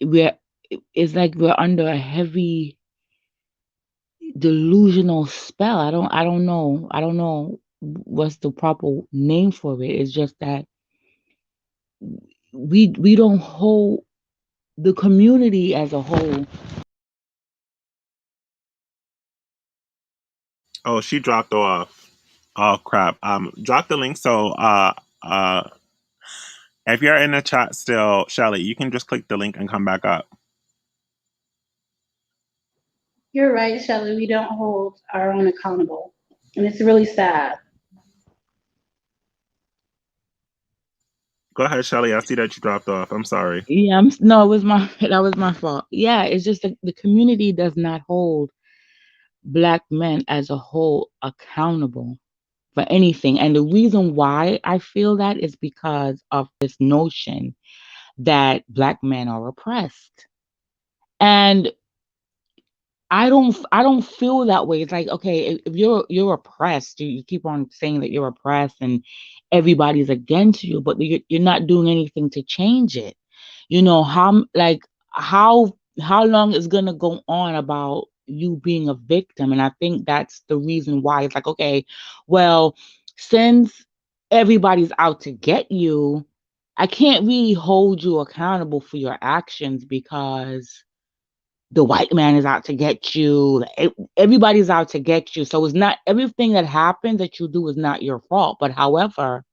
we're under a heavy delusional spell. I don't know what's the proper name for it. It's just that we don't hold the community as a whole. Oh, she dropped off. Oh crap. Drop the link. So if you're in the chat still, Shelly, you can just click the link and come back up. You're right, Shelly. We don't hold our own accountable, and it's really sad. Go ahead, Shelly. I see that you dropped off. I'm sorry. Yeah, that was my fault. Yeah, it's just the community does not hold Black men as a whole accountable for anything. And the reason why I feel that is because of this notion that Black men are oppressed. And I don't feel that way. It's like, okay, if you're oppressed, you keep on saying that you're oppressed and everybody's against you, but you're not doing anything to change it. How long is gonna go on about you being a victim? And I think that's the reason why it's like, okay, well, since everybody's out to get you, I can't really hold you accountable for your actions because the white man is out to get you. Everybody's out to get you. So it's not everything that happens that you do is not your fault. But however,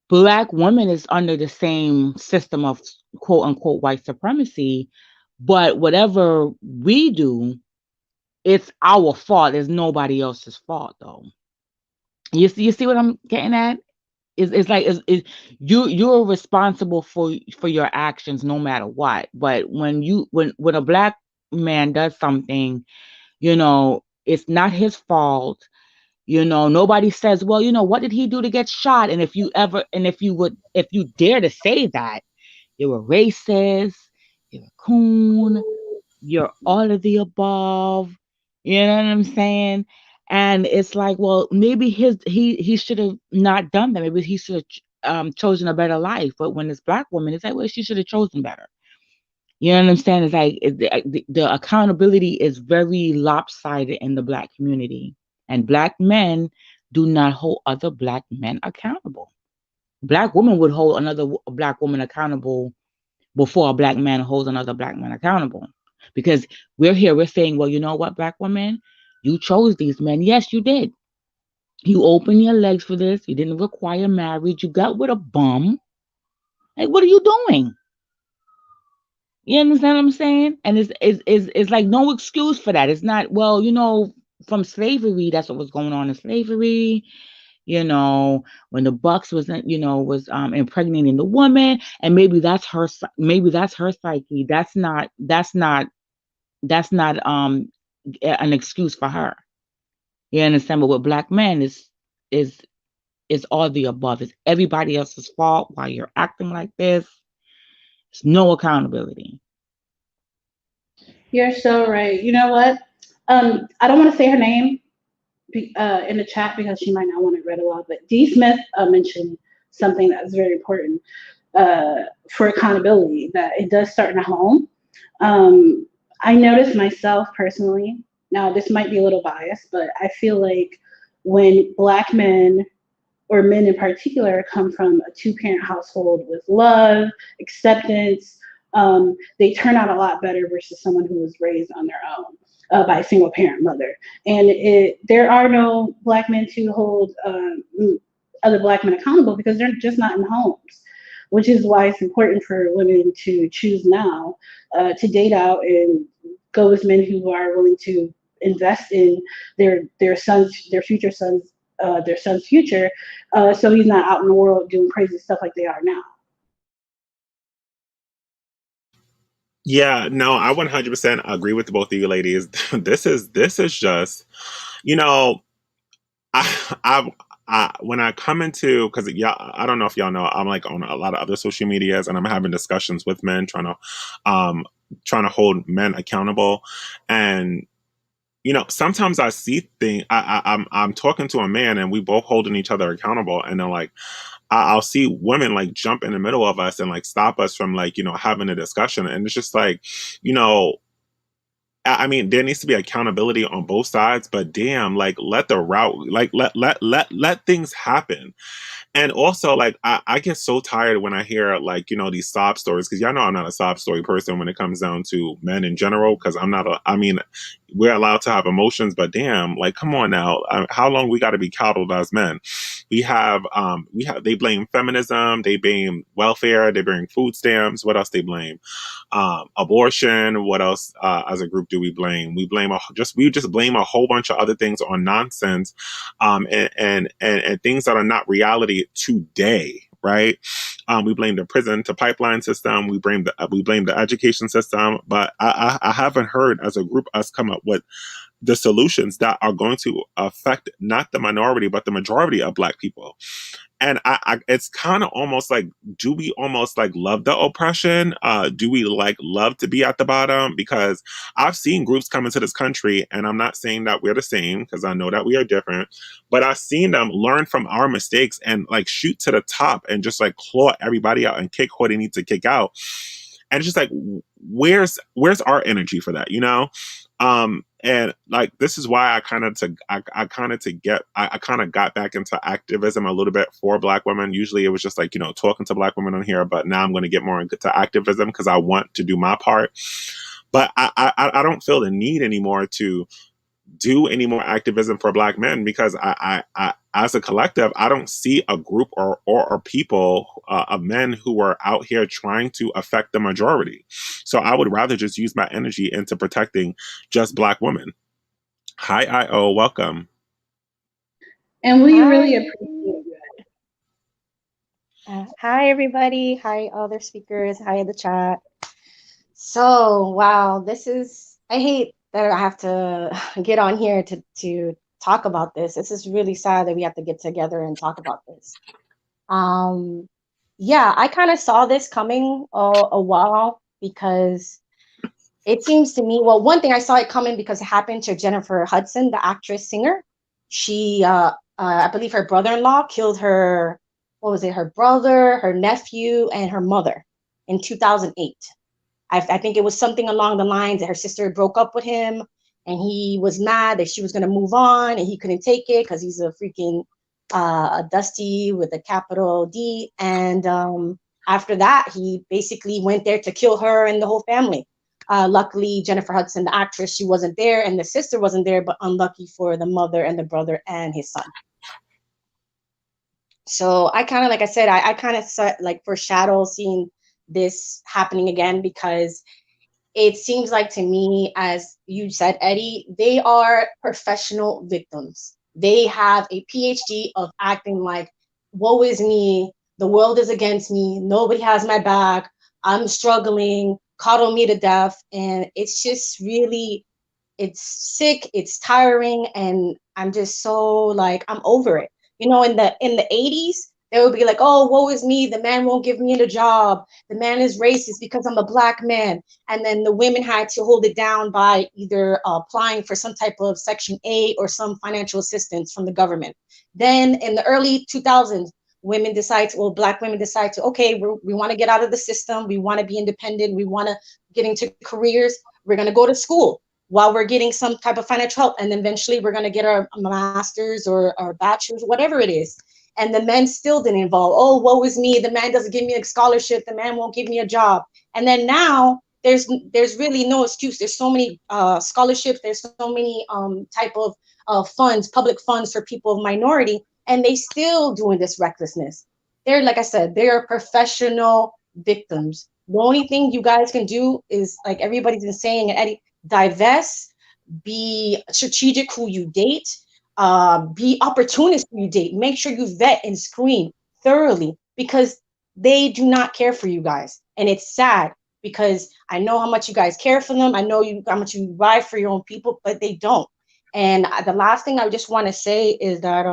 Black women is under the same system of quote unquote white supremacy. But whatever we do, it's our fault. It's nobody else's fault, though. You see what I'm getting at? It's like you're responsible for your actions no matter what. But when a black man does something, it's not his fault. Nobody says, well, what did he do to get shot? And if you dare to say that, you're a racist, you're a coon, you're all of the above. You know what I'm saying? And it's like, well, maybe he should have not done that. Maybe he should have chosen a better life. But when it's black woman, it's like, well, she should have chosen better. You know what I'm saying? It's like the accountability is very lopsided in the black community, and black men do not hold other black men accountable. Black women would hold another black woman accountable before a black man holds another black man accountable. Because we're saying, well, you know what, black women, you chose these men. Yes, you did. You opened your legs for this. You didn't require marriage. You got with a bum. Like, what are you doing? You understand what I'm saying? And it's like no excuse for that. It's not, well, from slavery, that's what was going on in slavery. When the Bucks was impregnating the woman, and maybe that's her psyche. That's not an excuse for her. You understand? But with black men is all the above. It's everybody else's fault while you're acting like this. There's no accountability. You're so right. You know what? I don't want to say her name in the chat because she might not want it read aloud, but D. Smith mentioned something that's very important for accountability, that it does start in the home. I noticed myself personally, now this might be a little biased, but I feel like when black men or men in particular come from a two-parent household with love, acceptance, they turn out a lot better versus someone who was raised on their own by a single parent mother. And there are no black men to hold other black men accountable because they're just not in homes, which is why it's important for women to choose now to date out and go with men who are willing to invest in their future son's future, so he's not out in the world doing crazy stuff like they are now. Yeah, no, I 100% agree with both of you ladies. This is just, I when I come into, because y'all, I don't know if y'all know, I'm like on a lot of other social medias, and I'm having discussions with men trying to hold men accountable, and sometimes I see things. I'm talking to a man, and we both holding each other accountable, and then like I'll see women like jump in the middle of us and like stop us from like having a discussion, and it's just like I mean, there needs to be accountability on both sides, but damn, like let things happen. And also, like, I get so tired when I hear, like, these sob stories, because y'all know I'm not a sob story person when it comes down to men in general, because I mean, we're allowed to have emotions, but damn, like, come on now. How long we got to be coddled as men? They blame feminism, they blame welfare, they blame food stamps. What else they blame? Abortion. What else as a group do we blame? We just blame a whole bunch of other things on nonsense, and things that are not reality today, right? We blame the prison to pipeline system. We blame the education system, but I haven't heard as a group us come up with the solutions that are going to affect not the minority but the majority of Black people. And it's kind of almost like, do we almost like love the oppression? Do we like love to be at the bottom? Because I've seen groups come into this country, and I'm not saying that we're the same, because I know that we are different, but I've seen them learn from our mistakes and like shoot to the top and just like claw everybody out and kick who they need to kick out. And it's just like, where's our energy for that, and like, this is why I kind of got back into activism a little bit for Black women. Usually it was just like, talking to Black women on here, but now I'm going to get more into activism because I want to do my part. But I don't feel the need anymore to do any more activism for Black men, because I as a collective, I don't see a group or people of men who are out here trying to affect the majority. So I would rather just use my energy into protecting just Black women. Hi, IO, welcome. And we really Hi. appreciate that. Hi, everybody. Hi, other speakers. Hi in the chat. So, wow, I hate that I have to get on here to talk about this. This is really sad that we have to get together and talk about this. Yeah, I kind of saw this coming a while, because it seems to me, well, one thing, I saw it coming because it happened to Jennifer Hudson, the actress singer. She, I believe her brother-in-law killed her, what was it, her brother, her nephew, and her mother in 2008. I think it was something along the lines that her sister broke up with him, and he was mad that she was going to move on, and he couldn't take it because he's a freaking Dusty with a capital D. And after that, he basically went there to kill her and the whole family. Luckily, Jennifer Hudson, the actress, she wasn't there, and the sister wasn't there, but unlucky for the mother and the brother and his son. So I kind of, like I said, I kind of like foreshadow seeing this happening again, because it seems like to me, as you said, Eddie, they are professional victims. They have a PhD of acting like, woe is me, the world is against me, nobody has my back, I'm struggling, coddle me to death. And it's just really, it's sick, it's tiring, and I'm just so like, I'm over it. You know, in the 80s, they would be like, oh, woe is me, the man won't give me a job, the man is racist because I'm a Black man. And then the women had to hold it down by either applying for some type of Section 8 or some financial assistance from the government. Then in the early 2000s, Black women decide to, okay, we want to get out of the system, we want to be independent, we want to get into careers, we're going to go to school while we're getting some type of financial help, and then eventually we're going to get our master's or our bachelor's, whatever it is. And the men still didn't involve. Oh, woe is me, the man doesn't give me a scholarship, the man won't give me a job. And then now there's really no excuse. There's so many scholarships, there's so many type of funds, public funds for people of minority, and they still doing this recklessness. They're, like I said, they are professional victims. The only thing you guys can do is, like everybody's been saying, Eddie, divest, be strategic who you date, be opportunist who you date. Make sure you vet and screen thoroughly, because they do not care for you guys. And it's sad, because I know how much you guys care for them. I know how much you ride for your own people, but they don't. And the last thing I just want to say is that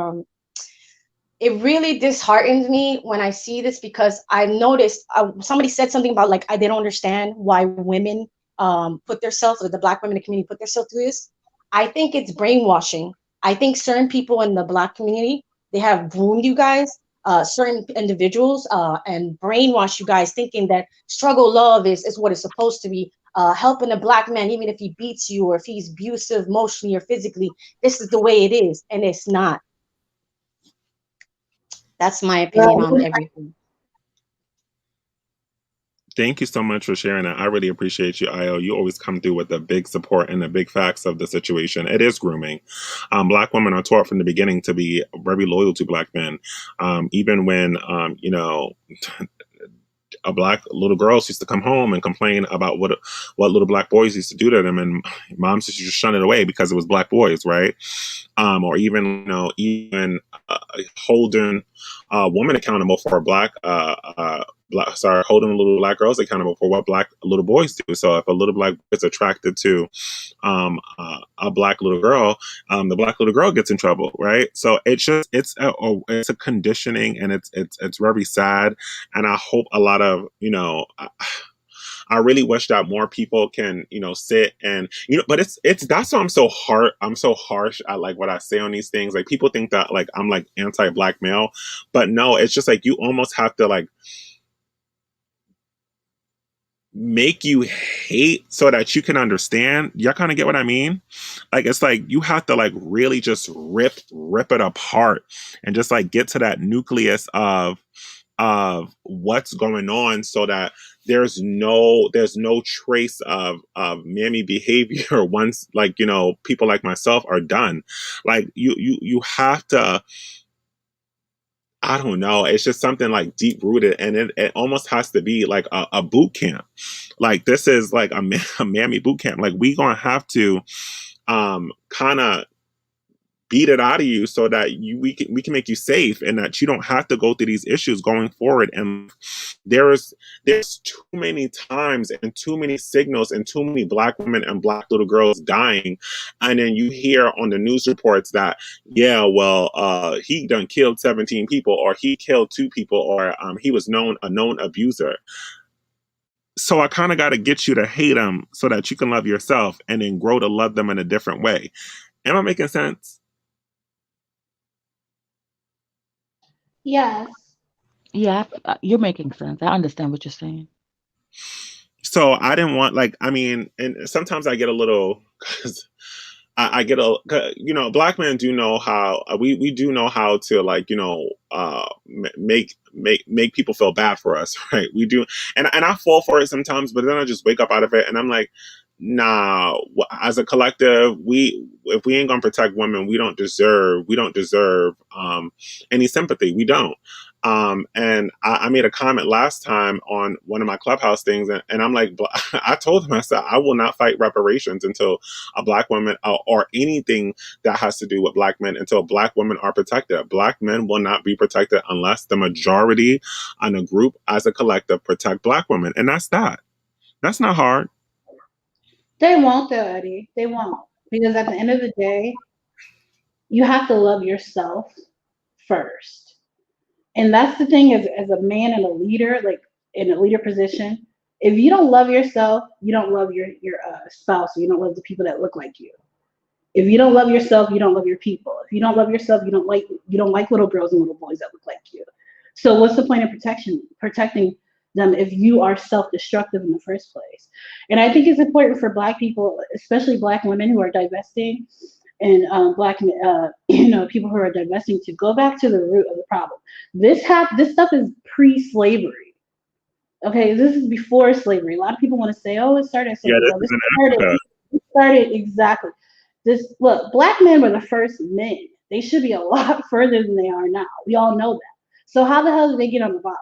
it really disheartens me when I see this, because I've noticed somebody said something about like, they don't understand why women put themselves, or the Black women in the community put themselves through this. I think it's brainwashing. I think certain people in the Black community, they have groomed you guys, certain individuals, and brainwash you guys thinking that struggle love is what it's supposed to be. Helping a Black man, even if he beats you or if he's abusive emotionally or physically, this is the way it is, and it's not. That's my opinion on everything. Thank you so much for sharing that. I really appreciate you, Io. You always come through with the big support and the big facts of the situation. It is grooming. Black women are taught from the beginning to be very loyal to Black men. Even when, a Black little girls used to come home and complain about what little Black boys used to do to them, and moms used to just shun it away because it was Black boys, right? Or even holding women accountable for holding little Black girls accountable for what Black little boys do. So if a little Black boy is attracted to a Black little girl, the Black little girl gets in trouble, right? So it's a conditioning, and it's very sad. And I hope a lot of I really wish that more people can, sit and, but that's why I'm so harsh at like what I say on these things. Like people think that like I'm like anti-Black male, but no, it's just like you almost have to like make you hate so that you can understand. Y'all kind of get what I mean? Like it's like you have to like really just rip it apart and just like get to that nucleus of of what's going on, so that there's no trace of mammy behavior once, like, people like myself are done. Like, you have to, I don't know. It's just something like deep rooted, and it almost has to be like a boot camp. Like, this is like a mammy boot camp. Like, we gonna have to kind of beat it out of you, so that we can make you safe, and that you don't have to go through these issues going forward. And there's too many times and too many signals and too many Black women and Black little girls dying, and then you hear on the news reports that, yeah, well, he done killed 17 people, or he killed 2 people, or he was a known abuser. So I kind of got to get you to hate them so that you can love yourself, and then grow to love them in a different way. Am I making sense? Yes. Yeah, you're making sense. I understand what you're saying. So I didn't want, like, I mean, and sometimes I get a little, because I get Black men do know how, we do know how to, like, make people feel bad for us, right? We do, and I fall for it sometimes, but then I just wake up out of it, and I'm like, nah. As a collective, if we ain't gonna protect women, we don't deserve any sympathy. We don't. And I made a comment last time on one of my Clubhouse things, and I'm like, I told him, I said, I will not fight reparations until a Black woman, or anything that has to do with Black men, until Black women are protected. Black men will not be protected unless the majority on a group, as a collective, protect Black women. And that's that. That's not hard. They won't, though, Eddie. They won't. Because at the end of the day, you have to love yourself first. And that's the thing, as a man and a leader, like in a leader position, if you don't love yourself, you don't love your spouse, you don't love the people that look like you. If you don't love yourself, you don't love your people. If you don't love yourself, you don't like little girls and little boys that look like you. So what's the point of protecting them if you are self-destructive in the first place? And I think it's important for Black people, especially Black women who are divesting, and Black people who are divesting, to go back to the root of the problem. This stuff is pre-slavery. Okay, this is before slavery. A lot of people want to say, "Oh, it started at slavery." It started exactly. Look, Black men were the first men. They should be a lot further than they are now. We all know that. So how the hell did they get on the bottom?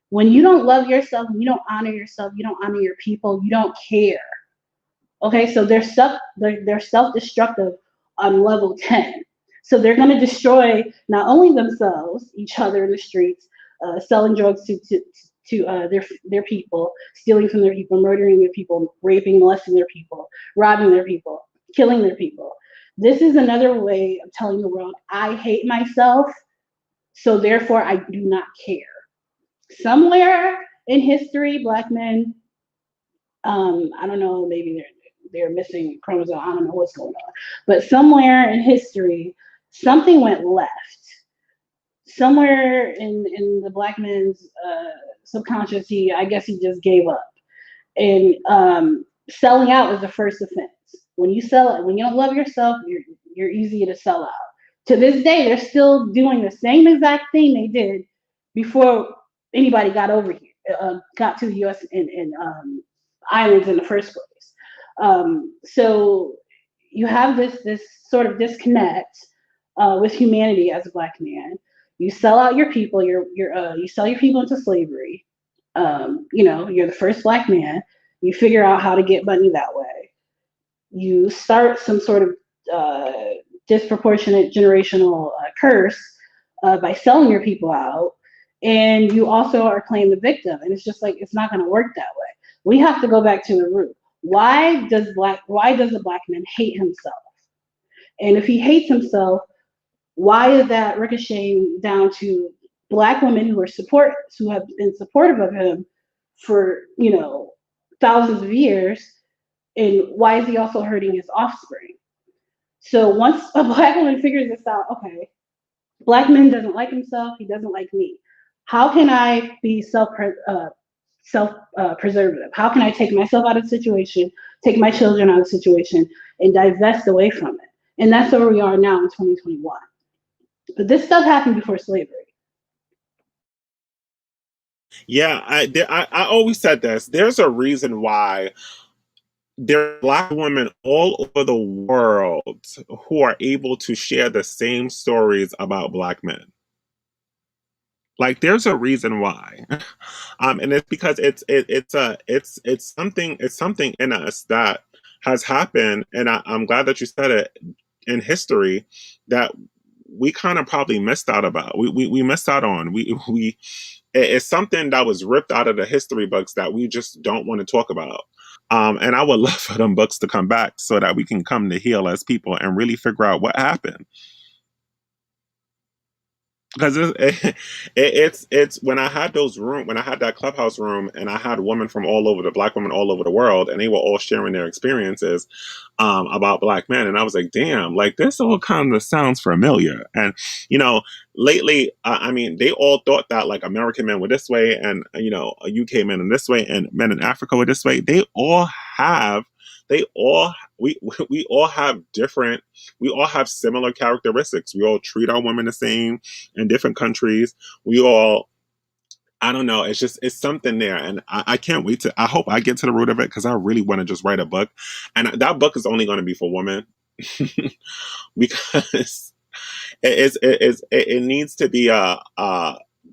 When you don't love yourself, when you don't honor yourself, you don't honor your people, you don't care. Okay, so they're self-destructive on level 10. So they're going to destroy not only themselves, each other in the streets, selling drugs to their people, stealing from their people, murdering their people, raping, molesting their people, robbing their people, killing their people. This is another way of telling the world, I hate myself, so therefore I do not care. Somewhere in history, Black men, I don't know, maybe they're missing chromosome, I don't know what's going on, but somewhere in history, something went left. Somewhere in the Black man's subconscious, I guess he just gave up. And selling out is the first offense. When you don't love yourself, you're easy to sell out. To this day, they're still doing the same exact thing they did before anybody got over here, got to the U.S. and islands in the first place. So you have this sort of disconnect with humanity as a Black man. You sell out your people. You sell your people into slavery. You're the first Black man. You figure out how to get money that way. You start some sort of disproportionate generational curse by selling your people out, and you also are playing the victim. And it's just like, it's not going to work that way. We have to go back to the root. Why does a Black man hate himself? And if he hates himself, why is that ricocheting down to Black women who have been supportive of him for thousands of years? And why is he also hurting his offspring? So once a Black woman figures this out, okay, Black man doesn't like himself, he doesn't like me. How can I be self-preservative? How can I take myself out of the situation, take my children out of the situation, and divest away from it? And that's where we are now in 2021. But this stuff happened before slavery. Yeah, I always said this. There's a reason why there are Black women all over the world who are able to share the same stories about Black men. Like, there's a reason why, and it's because it's something in us that has happened, and I'm glad that you said it, in history, that we kind of probably missed out about. We missed out on. It's something that was ripped out of the history books that we just don't want to talk about. And I would love for them books to come back so that we can come to heal as people and really figure out what happened. Because it's when I had when I had that clubhouse room, and I had women from all over, the Black women all over the world, and they were all sharing their experiences about Black men, and I was like, damn, like this all kind of sounds familiar. And lately, I mean, they all thought that like American men were this way, and UK men in this way, and men in Africa were this way. Have they all we all have different, we all have similar characteristics. We all treat our women the same in different countries. We all, I don't know, it's something there. And I can't wait I hope I get to the root of it, because I really want to just write a book. And that book is only going to be for women. Because it needs to be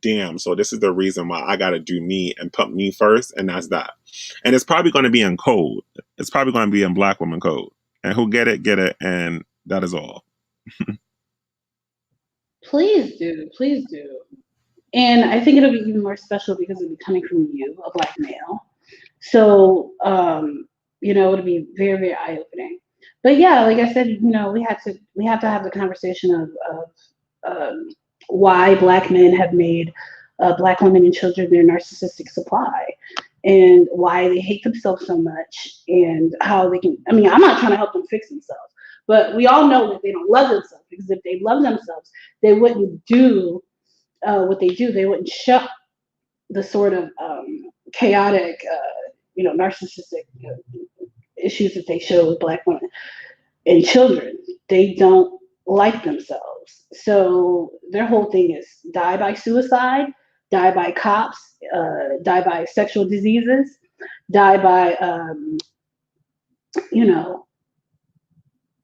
damn, so this is the reason why I got to do me and put me first, and that's that. And it's probably going to be in code. It's probably going to be in Black woman code, and who get it, and that is all. Please do. And I think it'll be even more special because it'll be coming from you, a Black male. So it'll be very, very eye opening. But yeah, like I said, we have to have the conversation of why Black men have made Black women and children their narcissistic supply, and why they hate themselves so much, and how they can. I mean, I'm not trying to help them fix themselves, but we all know that they don't love themselves, because if they love themselves, they wouldn't do what they do. They wouldn't shut the sort of chaotic, narcissistic issues that they show with Black women and children. They don't like themselves. So their whole thing is die by suicide, die by cops, die by sexual diseases, die by,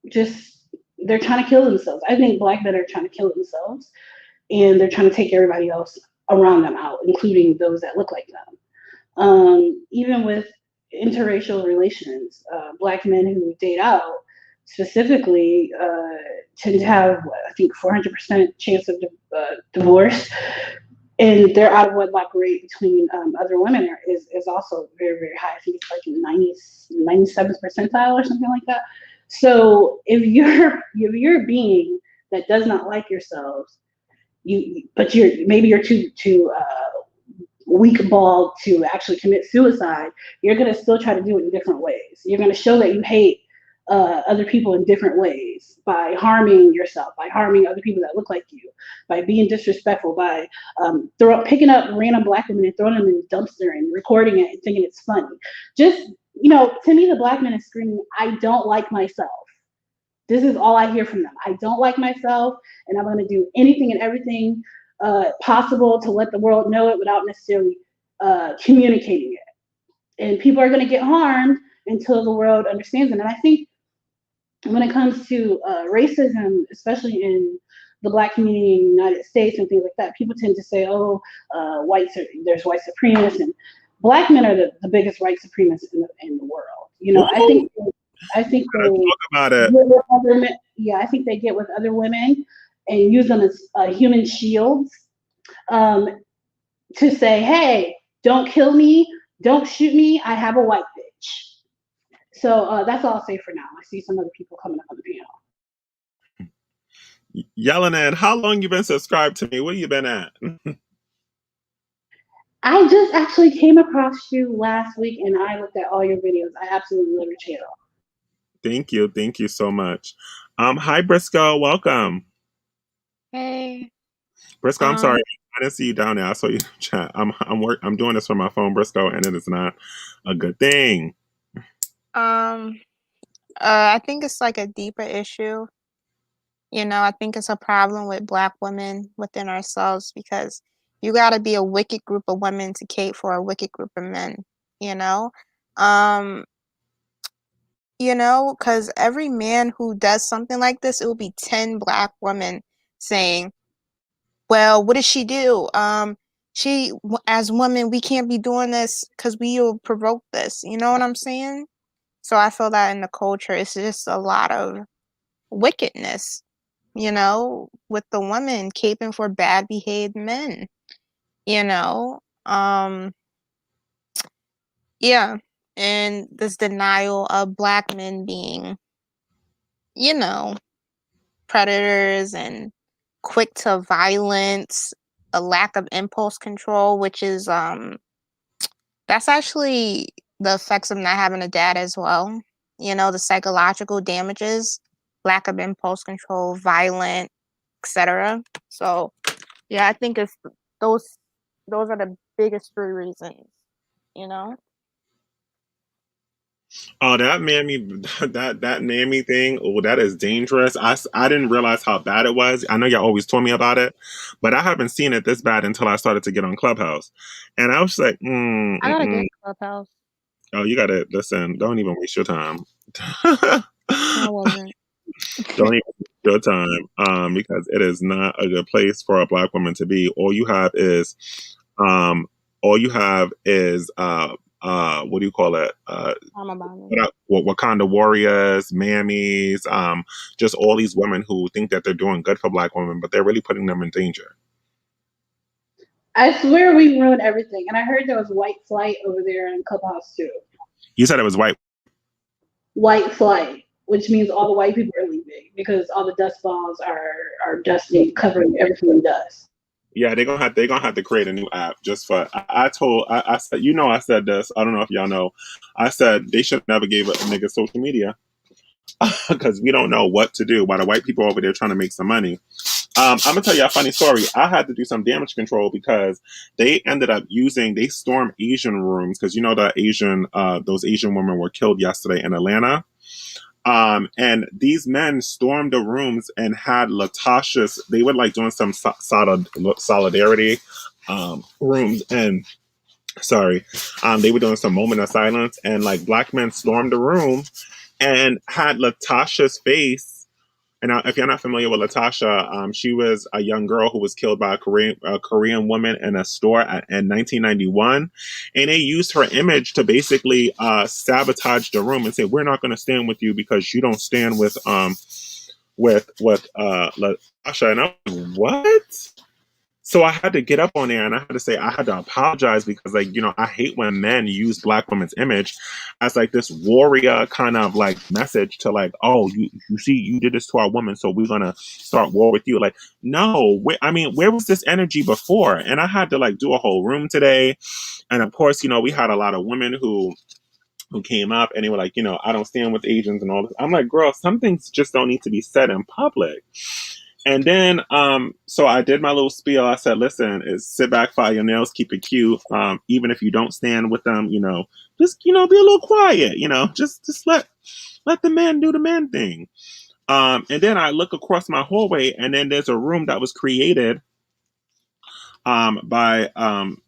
just they're trying to kill themselves. I think Black men are trying to kill themselves, and they're trying to take everybody else around them out, including those that look like them. Even with interracial relations, Black men who date out specifically tend to have, I think, 400% chance of divorce, and their out of wedlock rate between other women is also very, very high. I think it's like 97th percentile or something like that. So if you're a being that does not like yourselves, but you're too weak-balled to actually commit suicide, you're going to still try to do it in different ways. You're going to show that you hate other people in different ways, by harming yourself, by harming other people that look like you, by being disrespectful, by picking up random Black women and throwing them in the dumpster and recording it and thinking it's funny. Just, to me, the Black man is screaming, I don't like myself. This is all I hear from them. I don't like myself, and I'm going to do anything and everything possible to let the world know it without necessarily communicating it. And people are going to get harmed until the world understands it. And I think when it comes to racism, especially in the Black community in the United States and things like that, people tend to say, there's white supremacists, and Black men are the biggest white supremacists in the world. I think they talk about it. I think they get with other women and use them as human shields to say, hey, don't kill me, don't shoot me, I have a white bitch. So that's all I'll say for now. I see some other people coming up on the panel. Yelling at, how long you been subscribed to me? Where you been at? I just actually came across you last week, and I looked at all your videos. I absolutely love your channel. Thank you so much. Hi Briscoe, welcome. Hey. Briscoe, I'm sorry, I didn't see you down there. I saw you in the chat. I'm doing this from my phone, Briscoe, and it is not a good thing. I think it's like a deeper issue. I think it's a problem with Black women within ourselves, because You got to be a wicked group of women to cater for a wicked group of men, you know? Um, because every man who does something like this, it will be 10 black women saying, well, what did she do? As women, we can't be doing this because we will provoke this. You know what I'm saying? So I feel that in the culture, it's just a lot of wickedness, with the women caping for bad behaved men, you know? Yeah. And this denial of black men being, you know, predators and quick to violence, a lack of impulse control, which is that's actually the effects of not having a dad as well. The psychological damages, lack of impulse control, violent, etc. So yeah, I think it's those are the biggest three reasons, you know? Oh, that mammy, that mammy thing. Oh, that is dangerous. I didn't realize how bad it was. I know y'all always told me about it, but I haven't seen it this bad until I started to get on Clubhouse, and I was just like, I gotta mm. get Clubhouse. Oh, you gotta listen. Don't even waste your time. I wasn't. Don't even waste your time, because it is not a good place for a black woman to be. Um, all you have is what do you call it? Wakanda warriors, mammies, just all these women who think that they're doing good for black women, but they're really putting them in danger. I swear we ruined everything. And I heard there was white flight over there in Clubhouse too. You said it was white. White flight, which means all the white people are leaving because all the dust balls are dusting, covering everything in dust. Yeah, they're gonna have to create a new app just for. I said, I said this. I don't know if y'all know. I said they should never gave a nigga social media because we don't know what to do while the white people over there trying to make some money. I'm gonna tell you a funny story. I had to do some damage control because they ended up they stormed Asian rooms because those Asian women were killed yesterday in Atlanta. And these men stormed the rooms and had Latasha's. They were like doing some solidarity rooms, and they were doing some moment of silence, and like black men stormed the room and had Latasha's face. And if you're not familiar with Latasha, she was a young girl who was killed by a Korean woman in a store in 1991. And they used her image to basically sabotage the room and say, we're not going to stand with you because you don't stand with Latasha. And I was like, what? So I had to get up on there and I had to say I had to apologize because I hate when men use black women's image as like this warrior kind of like message to like, oh, you see you did this to our woman, so we're gonna start war with you. Like, no, where was this energy before? And I had to like do a whole room today. And of course, we had a lot of women who came up and they were like, I don't stand with Asians and all this. I'm like, girl, some things just don't need to be said in public. And then, so I did my little spiel. I said, listen, sit back, file your nails, keep it cute. Even if you don't stand with them, just, be a little quiet, just let the man do the man thing. And then I look across my hallway and then there's a room that was created, by,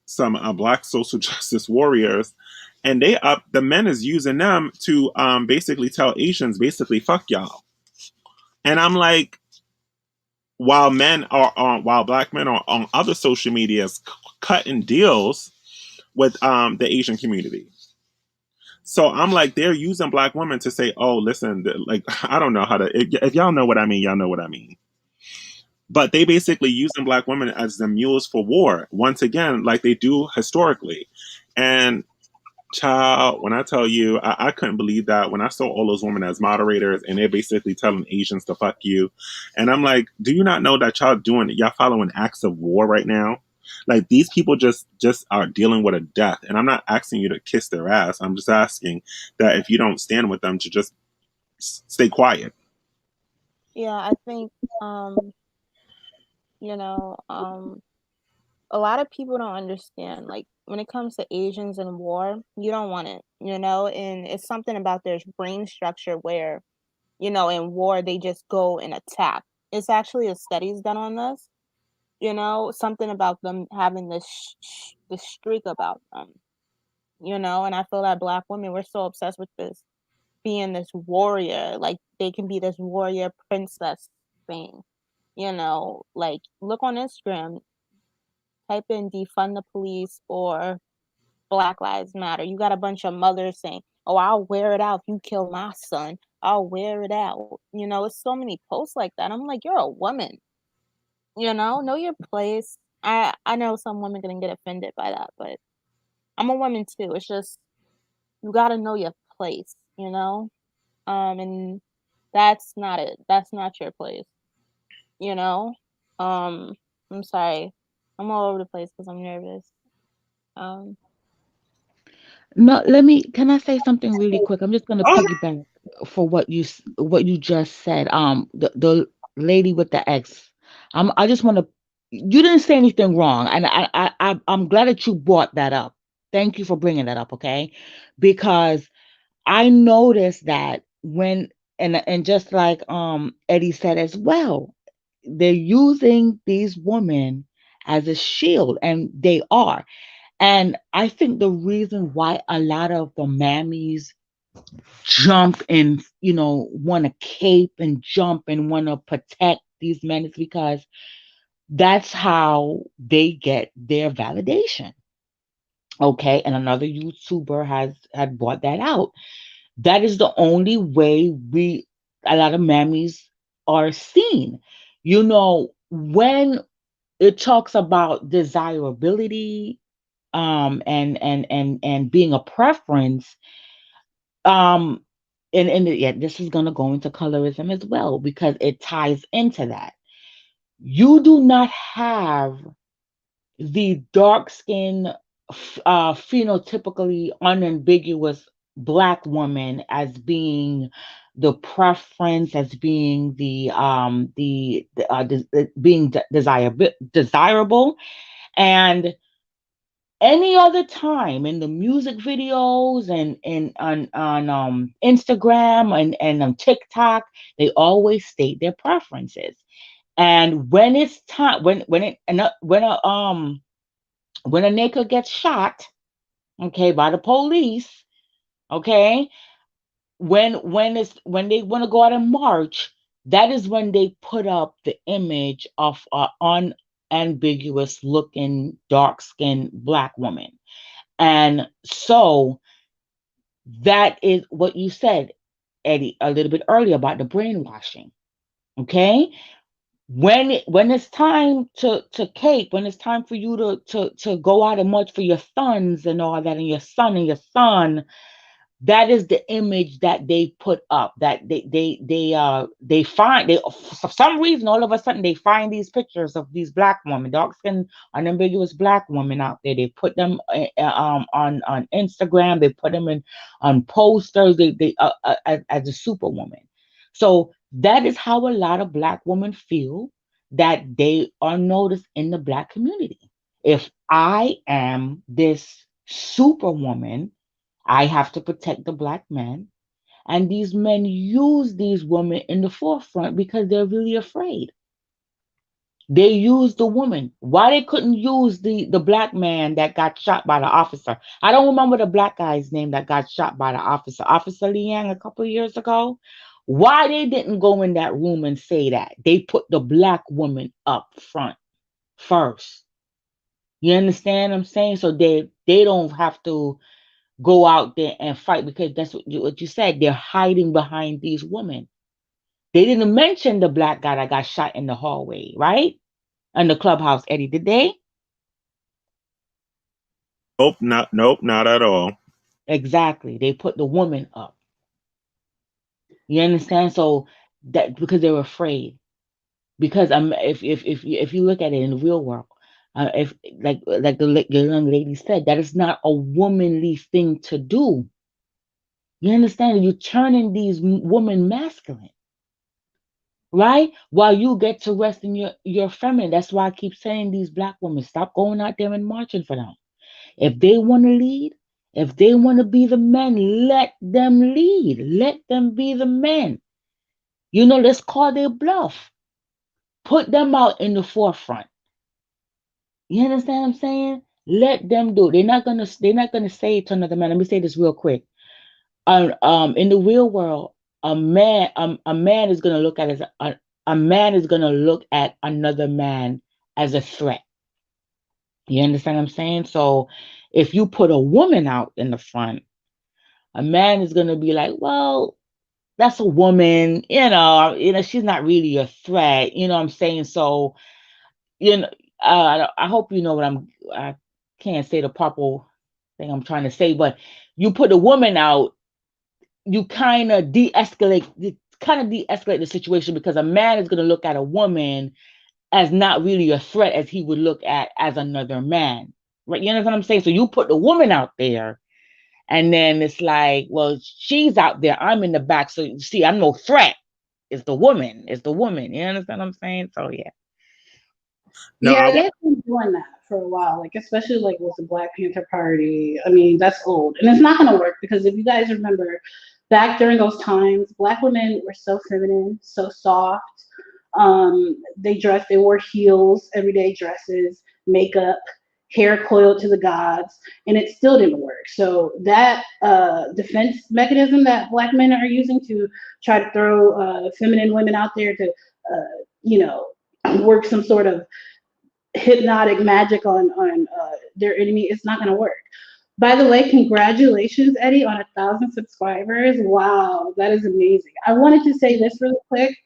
some black social justice warriors. And the men is using them to, basically tell Asians, basically, fuck y'all. And I'm like, while black men are on other social medias cutting deals with the Asian community. So I'm like, they're using black women to say, oh, listen, like, I don't know how to, if y'all know what I mean, y'all know what I mean. But they basically using black women as the mules for war, once again, like they do historically. And child, when I tell you, I couldn't believe that when I saw all those women as moderators and they're basically telling Asians to fuck you. And I'm like, do you not know that y'all following acts of war right now? Like these people just are dealing with a death. And I'm not asking you to kiss their ass. I'm just asking that if you don't stand with them to just stay quiet. Yeah, I think, a lot of people don't understand, like, when it comes to Asians in war, you don't want it, and it's something about their brain structure where, in war, they just go and attack. It's actually a studies done on this, You know, something about them having this streak about them. You know, and I feel that Black women, we're so obsessed with this being this warrior, like they can be this warrior princess thing. You know, like look on Instagram, type in defund the police or Black Lives Matter. You got a bunch of mothers saying, "Oh, I'll wear it out if you kill my son. I'll wear it out." You know, it's so many posts like that. I'm like, you're a woman. You know your place. I know some women gonna get offended by that, but I'm a woman too. It's just you gotta know your place. You know, and that's not it. That's not your place. You know, I'm sorry. I'm all over the place because I'm nervous. Um, No, can I say something really quick? I'm just gonna piggyback for what you just said. The lady with the ex. I just want to. You didn't say anything wrong, and I'm glad that you brought that up. Thank you for bringing that up, okay? Because I noticed that when and just like Eddie said as well, they're using these women as a shield, and they are. And I think the reason why a lot of the mammies jump and, want to cape and jump and want to protect these men is because that's how they get their validation. Okay. And another YouTuber had brought that out. That is the only way a lot of mammies are seen. When it talks about desirability, and being a preference, um yeah, this is going to go into colorism as well because it ties into that. You do not have the dark skin, phenotypically unambiguous Black woman as being the preference, as being being desirable. And any other time in the music videos and on Instagram and on TikTok, they always state their preferences. And when it's time, when a nigga gets shot, okay, by the police, okay, when they want to go out and march, that is when they put up the image of unambiguous looking dark skinned Black woman. And so that is what you said, Eddie, a little bit earlier about the brainwashing. Okay, when it's time to cape, when it's time for you to go out and march for your sons and all that, and your son, that is the image that they put up. That they find, for some reason, all of a sudden they find these pictures of these Black women, dark skinned unambiguous Black women out there. They put them on Instagram. They put them on posters. They as a superwoman. So that is how a lot of Black women feel that they are noticed in the Black community. If I am this superwoman, I have to protect the Black men. And these men use these women in the forefront because they're really afraid. They use the woman. Why they couldn't use the Black man that got shot by the officer? I don't remember the Black guy's name that got shot by the officer, Officer Liang, a couple of years ago. Why they didn't go in that room and say that? They put the Black woman up front first. You understand what I'm saying? So they don't have to go out there and fight because that's what you said. They're hiding behind these women. They didn't mention the Black guy that got shot in the hallway, right? In the clubhouse, Eddie, did they? Nope, not at all. Exactly. They put the woman up. You understand? So that because they were afraid. Because if you look at it in the real world, if like the young lady said, that is not a womanly thing to do. You understand? You're turning these women masculine, right? While you get to rest in your feminine. That's why I keep saying these Black women, stop going out there and marching for them. If they want to lead, if they want to be the men, let them lead. Let them be the men. Let's call their bluff. Put them out in the forefront. You understand what I'm saying? Let them do it. They're not gonna say to another man. Let me say this real quick. In the real world, a man is gonna look at a man is gonna look at another man as a threat. You understand what I'm saying? So if you put a woman out in the front, a man is gonna be like, well, that's a woman, she's not really a threat, you know what I'm saying? So, you know, I hope you know what I can't say the proper thing I'm trying to say, but you put a woman out, you kind of de-escalate the situation because a man is going to look at a woman as not really a threat as he would look at as another man. Right? You understand what I'm saying? So you put the woman out there and then it's like, well, she's out there, I'm in the back. So you see, I'm no threat. It's the woman. It's the woman. You understand what I'm saying? So yeah. No, Yeah, they've been doing that for a while, like especially like with the Black Panther Party. I mean, that's old, and it's not going to work because if you guys remember, back during those times, Black women were so feminine, so soft. They wore heels, everyday dresses, makeup, hair coiled to the gods, and it still didn't work. So that defense mechanism that Black men are using to try to throw feminine women out there to, you know, work some sort of hypnotic magic on their enemy, it's not going to work. By the way, congratulations, Eddie, on 1,000 subscribers. Wow, that is amazing. I wanted to say this really quick.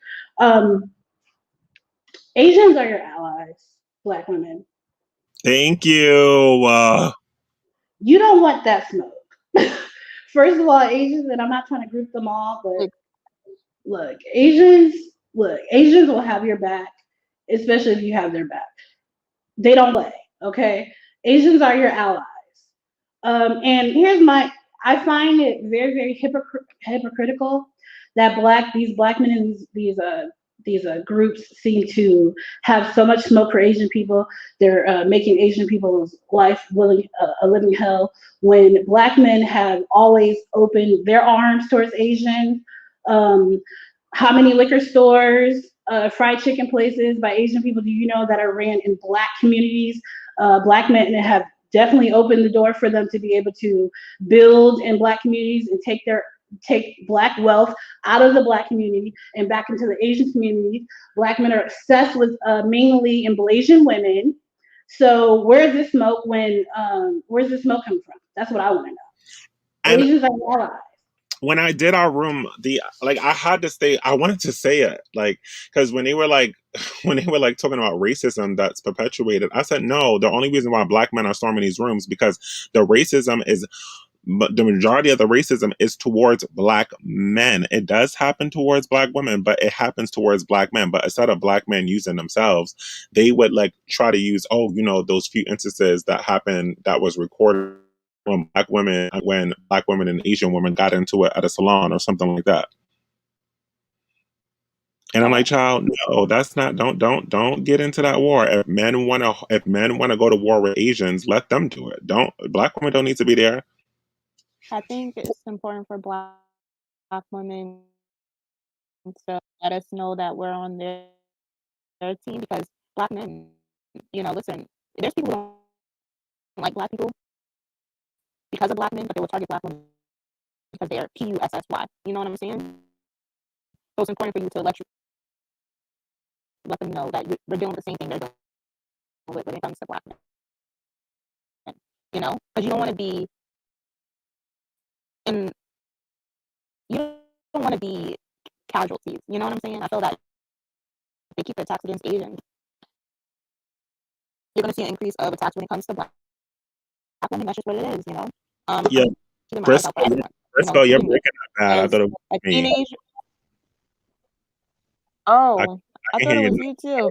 Asians are your allies, Black women. thank you. You don't want that smoke. First of all, Asians, and I'm not trying to group them all, but Asians will have your back, especially if you have their back. They don't play, okay? Asians are your allies. And I find it very, very hypocritical that these black men and these groups seem to have so much smoke for Asian people. They're making Asian people's life a living hell when Black men have always opened their arms towards Asians. How many liquor stores, fried chicken places by Asian people do you know that are ran in Black communities? Black men have definitely opened the door for them to be able to build in Black communities and take Black wealth out of the Black community and back into the Asian community. Black men are obsessed with mainly and Blasian women. So where's this smoke where's this smoke coming from? That's what I want to know. And Asians are allies. when I did our room, I had to stay. I wanted to say it, because when they were talking about racism that's perpetuated, I said no. The only reason why Black men are storming these rooms because the majority of the racism is towards Black men. It does happen towards Black women, but it happens towards Black men. But instead of Black men using themselves, they would try to use those few instances that happened that was recorded when Black women and Asian women got into it at a salon or something like that. And I'm like, child, no, that's not. Don't get into that war. If men want to go to war with Asians, let them do it. Black women don't need to be there. I think it's important for Black women to let us know that we're on their team because Black men, listen, there's people who don't like Black people because of Black men, but they will target Black women because they're PUSSY. You know what I'm saying? So it's important for you to let them know that we're dealing with the same thing they're dealing with when it comes to Black men. Because you don't want to be casualties. You know what I'm saying? I feel that if they keep their attacks against Asians, you're going to see an increase of attacks when it comes to Black women. That's just what it is, Yeah, Briscoe, you're breaking that bad. I thought it was me. Teenager. Oh, I thought it was you too.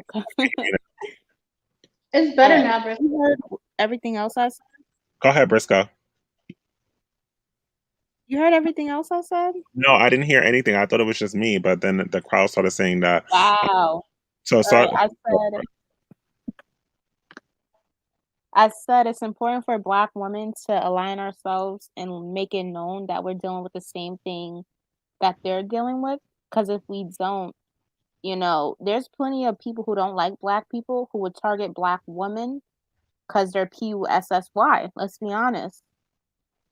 It's better now, Briscoe. You heard everything else I said? Go ahead, Briscoe. You heard everything else I said? No, I didn't hear anything. I thought it was just me, but then the crowd started saying that. Wow. So sorry. I said it's important for Black women to align ourselves and make it known that we're dealing with the same thing that they're dealing with. Because if we don't, there's plenty of people who don't like Black people who would target Black women because they're PUSSY. Let's be honest,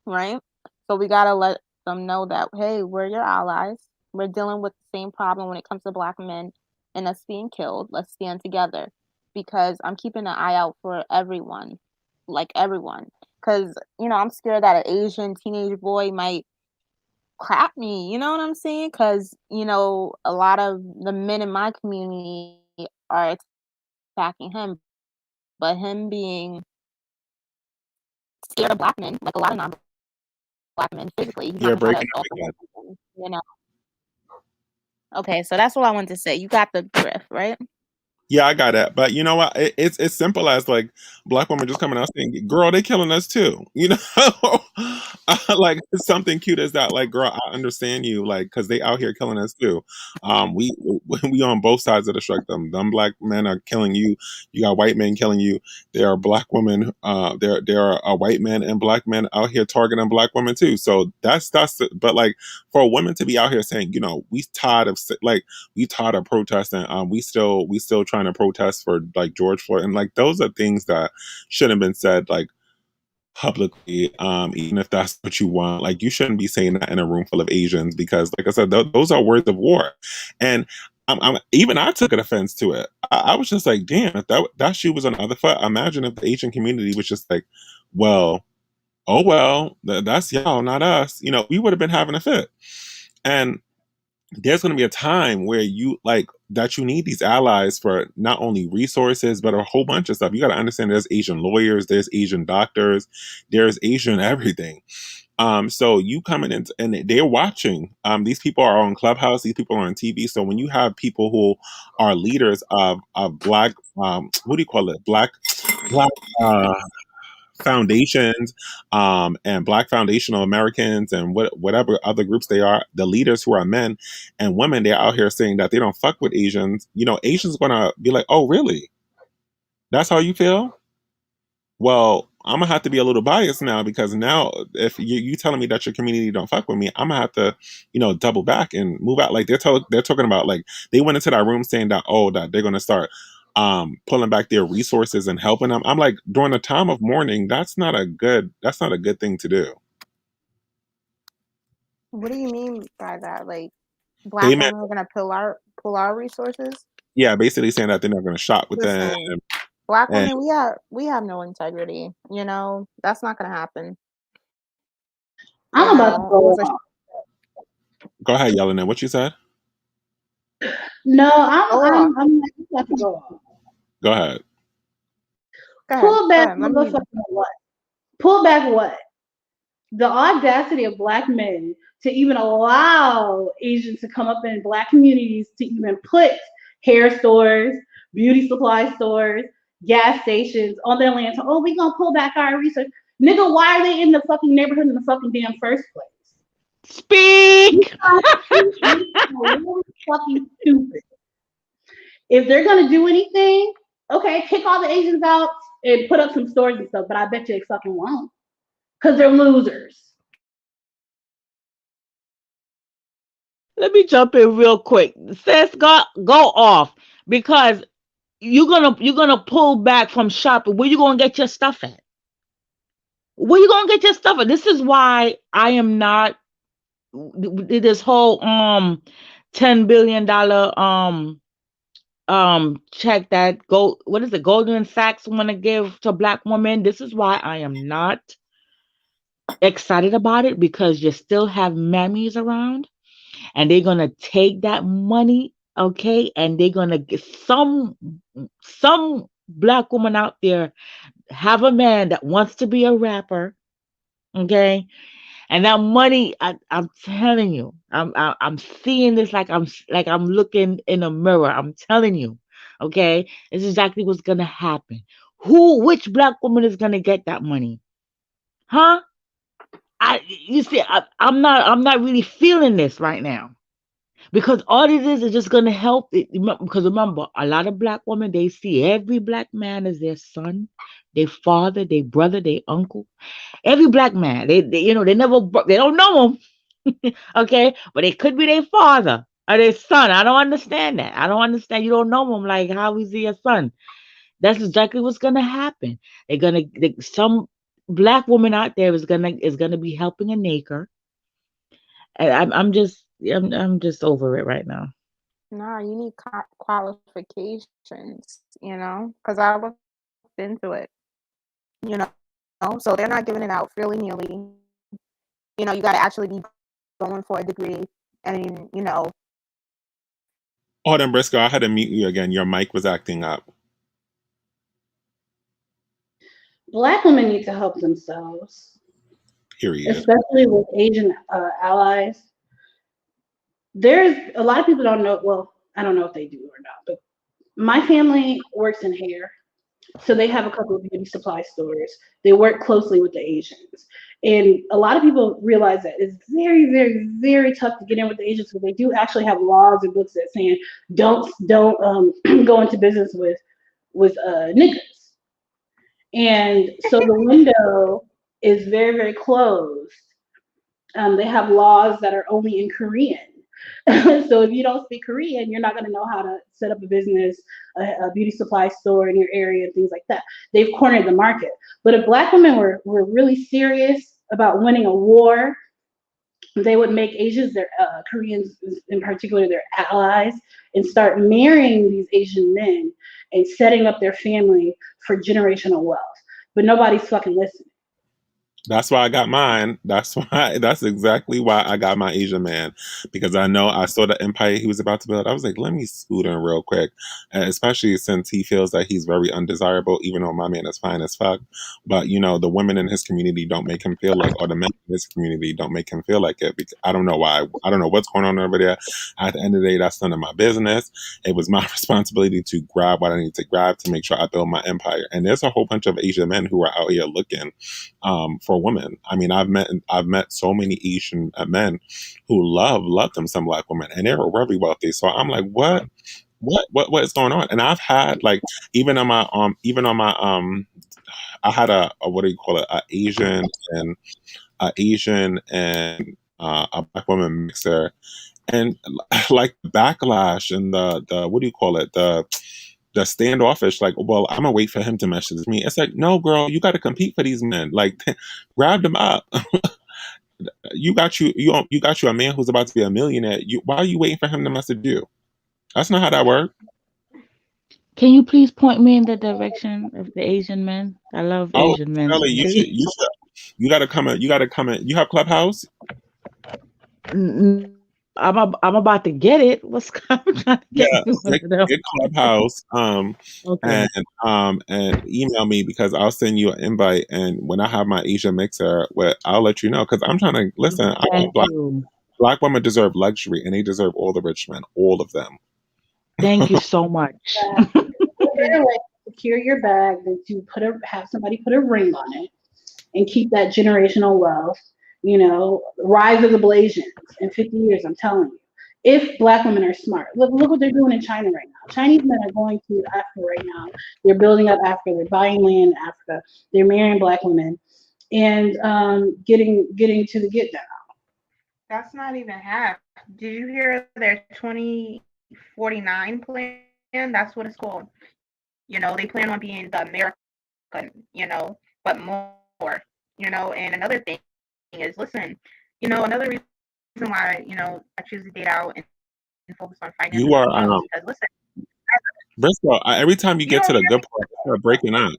right? So we gotta let them know that, hey, we're your allies. We're dealing with the same problem when it comes to Black men and us being killed. Let's stand together, because I'm keeping an eye out for everyone, like everyone, because I'm scared that an Asian teenage boy might crap me. You know what I'm saying? Because a lot of the men in my community are attacking him, but him being scared of Black men, like a lot of non-Black men physically, he's You're not gonna try to breaking up assault a again. woman, you know. Okay, so that's what I wanted to say. You got the drift, right? Yeah, I got that. But you know what? It's simple as like Black women just coming out saying, "Girl, they killing us too." Like something cute as that. Like, girl, I understand you. Like, because they out here killing us too. We on both sides of the spectrum. Them Black men are killing you. You got white men killing you. There are Black women. There are white men and Black men out here targeting Black women too. So that's. But like for women to be out here saying, we tired of like. We tired of protesting. We still trying to protest for like George Floyd, and like those are things that shouldn't have been said like publicly. Even if that's what you want, like you shouldn't be saying that in a room full of Asians, because like I said, those are words of war. And even I took an offense to it. I was just like, damn, if that shoe was on the other foot, imagine if the Asian community was just like, well, oh well, that's y'all, not us. We would have been having a fit. And there's going to be a time where you need these allies for not only resources but a whole bunch of stuff. You got to understand there's Asian lawyers, there's Asian doctors, there's Asian everything. So you coming in and they're watching. These people are on Clubhouse, these people are on TV. So when you have people who are leaders of Black, what do you call it, Black foundations, and Black foundational Americans, and whatever other groups they are, the leaders who are men and women, they're out here saying that they don't fuck with Asians. Asians gonna be like, oh really? That's how you feel? Well, I'm gonna have to be a little biased now, because now if you telling me that your community don't fuck with me, I'm gonna have to, double back and move out. Like they're talking about, like they went into that room saying that, that they're gonna start pulling back their resources and helping them. I'm like, during a time of mourning, that's not a good thing to do. What do you mean by that? Like They Black meant, women are gonna pull our resources? yeah, basically saying that they're not gonna shop with them. Listen, Black And women, we have no integrity. That's not gonna happen. I'm about to go off. Go ahead, Yelena. What you said? No, I'm about to go off. Go ahead. Pull back what? Pull back what? The audacity of Black men to even allow Asians to come up in Black communities to even put hair stores, beauty supply stores, gas stations on their land. So, we gonna pull back our research. Nigga, why are they in the fucking neighborhood in the fucking damn first place? Speak! Fucking stupid. If they're gonna do anything, okay, kick all the Asians out and put up some stores and stuff, but I bet you they fucking won't. Because they're losers. Let me jump in real quick. Sis, go off, because you're gonna pull back from shopping. Where you gonna get your stuff at? Where you gonna get your stuff at? This is why I am not this whole $10 billion check that what is it, Goldman Sachs want to give to Black women. This is why I am not excited about it, because you still have mammies around and they're gonna take that money, okay, and they're gonna get some Black woman out there have a man that wants to be a rapper, okay, and that money, I'm telling you, I'm seeing this like I'm looking in a mirror. I'm telling you, okay, this is exactly what's gonna happen. Which Black woman is gonna get that money? Huh? I'm not really feeling this right now, because all it is just gonna help it. Because remember, a lot of Black women, they see every Black man as their son, their father, their brother, their uncle. Every Black man, they they don't know him, okay, but it could be their father or their son. I don't understand that. I don't understand. You don't know him, like how is he a son? That's exactly what's gonna happen. Some black woman out there is gonna be helping a nigger, and I'm just over it right now. Nah, you need qualifications, because I looked into it, you know. So they're not giving it out freely nilly. You got to actually be going for a degree, and Hold on, Briscoe. I had to mute you again. Your mic was acting up. Black women need to help themselves, Period. especially with Asian allies. There's a lot of people don't know. Well, I don't know if they do or not, but my family works in hair. So they have a couple of beauty supply stores. They work closely with the Asians. And a lot of people realize that it's very, very, very tough to get in with the Asians because they do actually have laws and books that saying don't go into business with niggas. And so the window is very, very closed. They have laws that are only in Korean. So if you don't speak Korean, you're not going to know how to set up a business, a beauty supply store in your area, and things like that. They've cornered the market. But if Black women were really serious about winning a war, they would make Asians, their Koreans in particular, their allies, and start marrying these Asian men and setting up their family for generational wealth. But nobody's fucking listening. That's why I got mine. That's exactly why I got my Asian man, because I know I saw the empire he was about to build. I was like, let me scoot in real quick, and especially since he feels that he's very undesirable, even though my man is fine as fuck. But the women in his community don't make him feel like, or the men in his community don't make him feel like it. Because I don't know why. I don't know what's going on over there. At the end of the day, that's none of my business. It was my responsibility to grab what I need to grab to make sure I build my empire. And there's a whole bunch of Asian men who are out here looking for women. I mean, I've met so many Asian men who love them some Black women, and they're very wealthy. So I'm like, what is going on? And I've had even on my I had a what do you call it, a Asian and a Black woman mixer, and like backlash and the what do you call it, the standoffish, like, well, I'm gonna wait for him to message me. It's like, no, girl, you got to compete for these men. Like, grab them up. you got you a man who's about to be a millionaire. Why are you waiting for him to message you? That's not how that works. Can you please point me in the direction of the Asian men? I love Asian men. Really, you gotta come in. You gotta come in. You have Clubhouse? I'm about to get it. What's coming? Get Clubhouse, okay. And email me, because I'll send you an invite. And when I have my Asia mixer, I'll let you know, because I'm trying to listen. Black women deserve luxury, and they deserve all the rich men, all of them. Thank you so much. Better way to secure your bag than to have somebody put a ring on it and keep that generational wealth. Rise of the Blasians in 50 years, I'm telling you. If Black women are smart. Look what they're doing in China right now. Chinese men are going to Africa right now. They're building up Africa. They're buying land in Africa. They're marrying Black women and getting to the get down. That's not even half. Did you hear their 2049 plan? That's what it's called. They plan on being the American, but more, and another thing is, listen, another reason why, I choose to date out and focus on finance. You are, because, listen, Briscoe, every time you get to the good part, you start breaking up.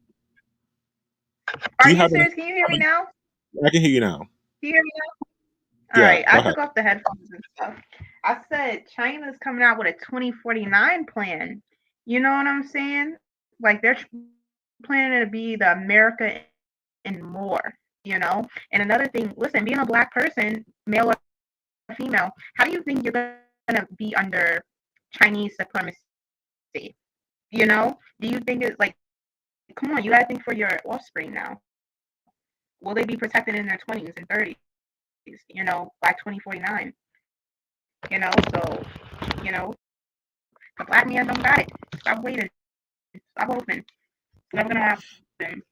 Are you serious? Can you hear me now? I can hear you now. Can you hear me now? All right, I took off the headphones and stuff. I said China's coming out with a 2049 plan. You know what I'm saying? Like, they're planning to be the America and more, And another thing, listen, being a Black person, male or female, how do you think you're going to be under Chinese supremacy? Do you think it's like, come on, you got to think for your offspring now. Will they be protected in their 20s and 30s, by 2049? So, the Black man don't got it. Stop waiting. Stop hoping. It's never going to happen.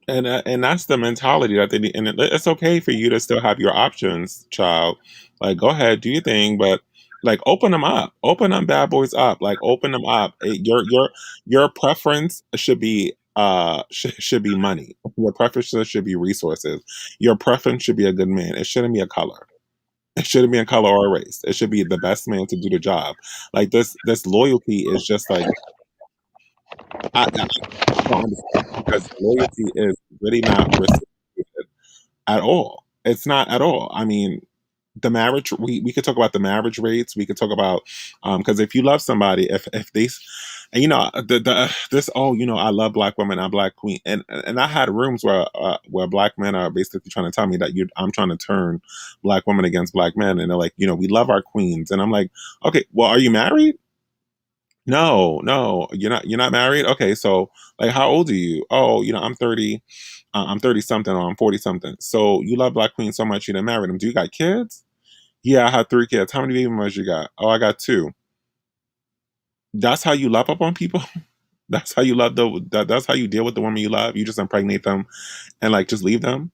And that's the mentality that they need. And it's okay for you to still have your options, child. Like, go ahead, do your thing, but Like open them up, open them bad boys up, like open them up. Your preference should be should be money. Your preference should be resources. Your preference should be a good man. It shouldn't be a color. It shouldn't be a color or a race. It should be the best man to do the job. Like this loyalty is just like I don't understand because loyalty is really not reciprocated at all. It's not at all. I mean, the marriage we could talk about the marriage rates. We could talk about because if you love somebody, if they and the this I love black women, I'm black queen, and I had rooms where black men are basically trying to tell me that I'm trying to turn black women against black men, and they're like, we love our queens, and I'm like, okay, well, are you married? No, no, you're not married. Okay, so like, how old are you? Oh, I'm 30. I'm 30 something, or I'm 40 something. So you love black queens so much you didn't marry them. Do you got kids? Yeah, I had 3 kids. How many baby mamas you got? Oh, I got 2. That's how you love up on people. That's how you love that's how you deal with the woman you love. You just impregnate them and like just leave them.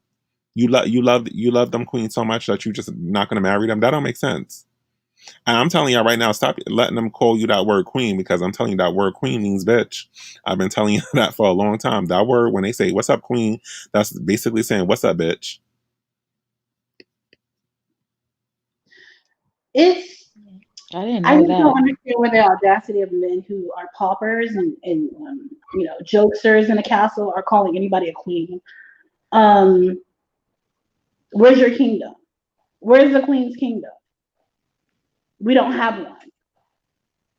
You love them queens so much that you just not gonna marry them. That don't make sense. And I'm telling y'all right now, stop letting them call you that word queen, because I'm telling you that word queen means bitch. I've been telling you that for a long time. That word, when they say what's up queen, that's basically saying what's up bitch. It's I didn't I know just don't that. understand where the audacity of men who are paupers and jokesters in a castle are calling anybody a queen. Where's your kingdom? Where's the queen's kingdom? We don't have one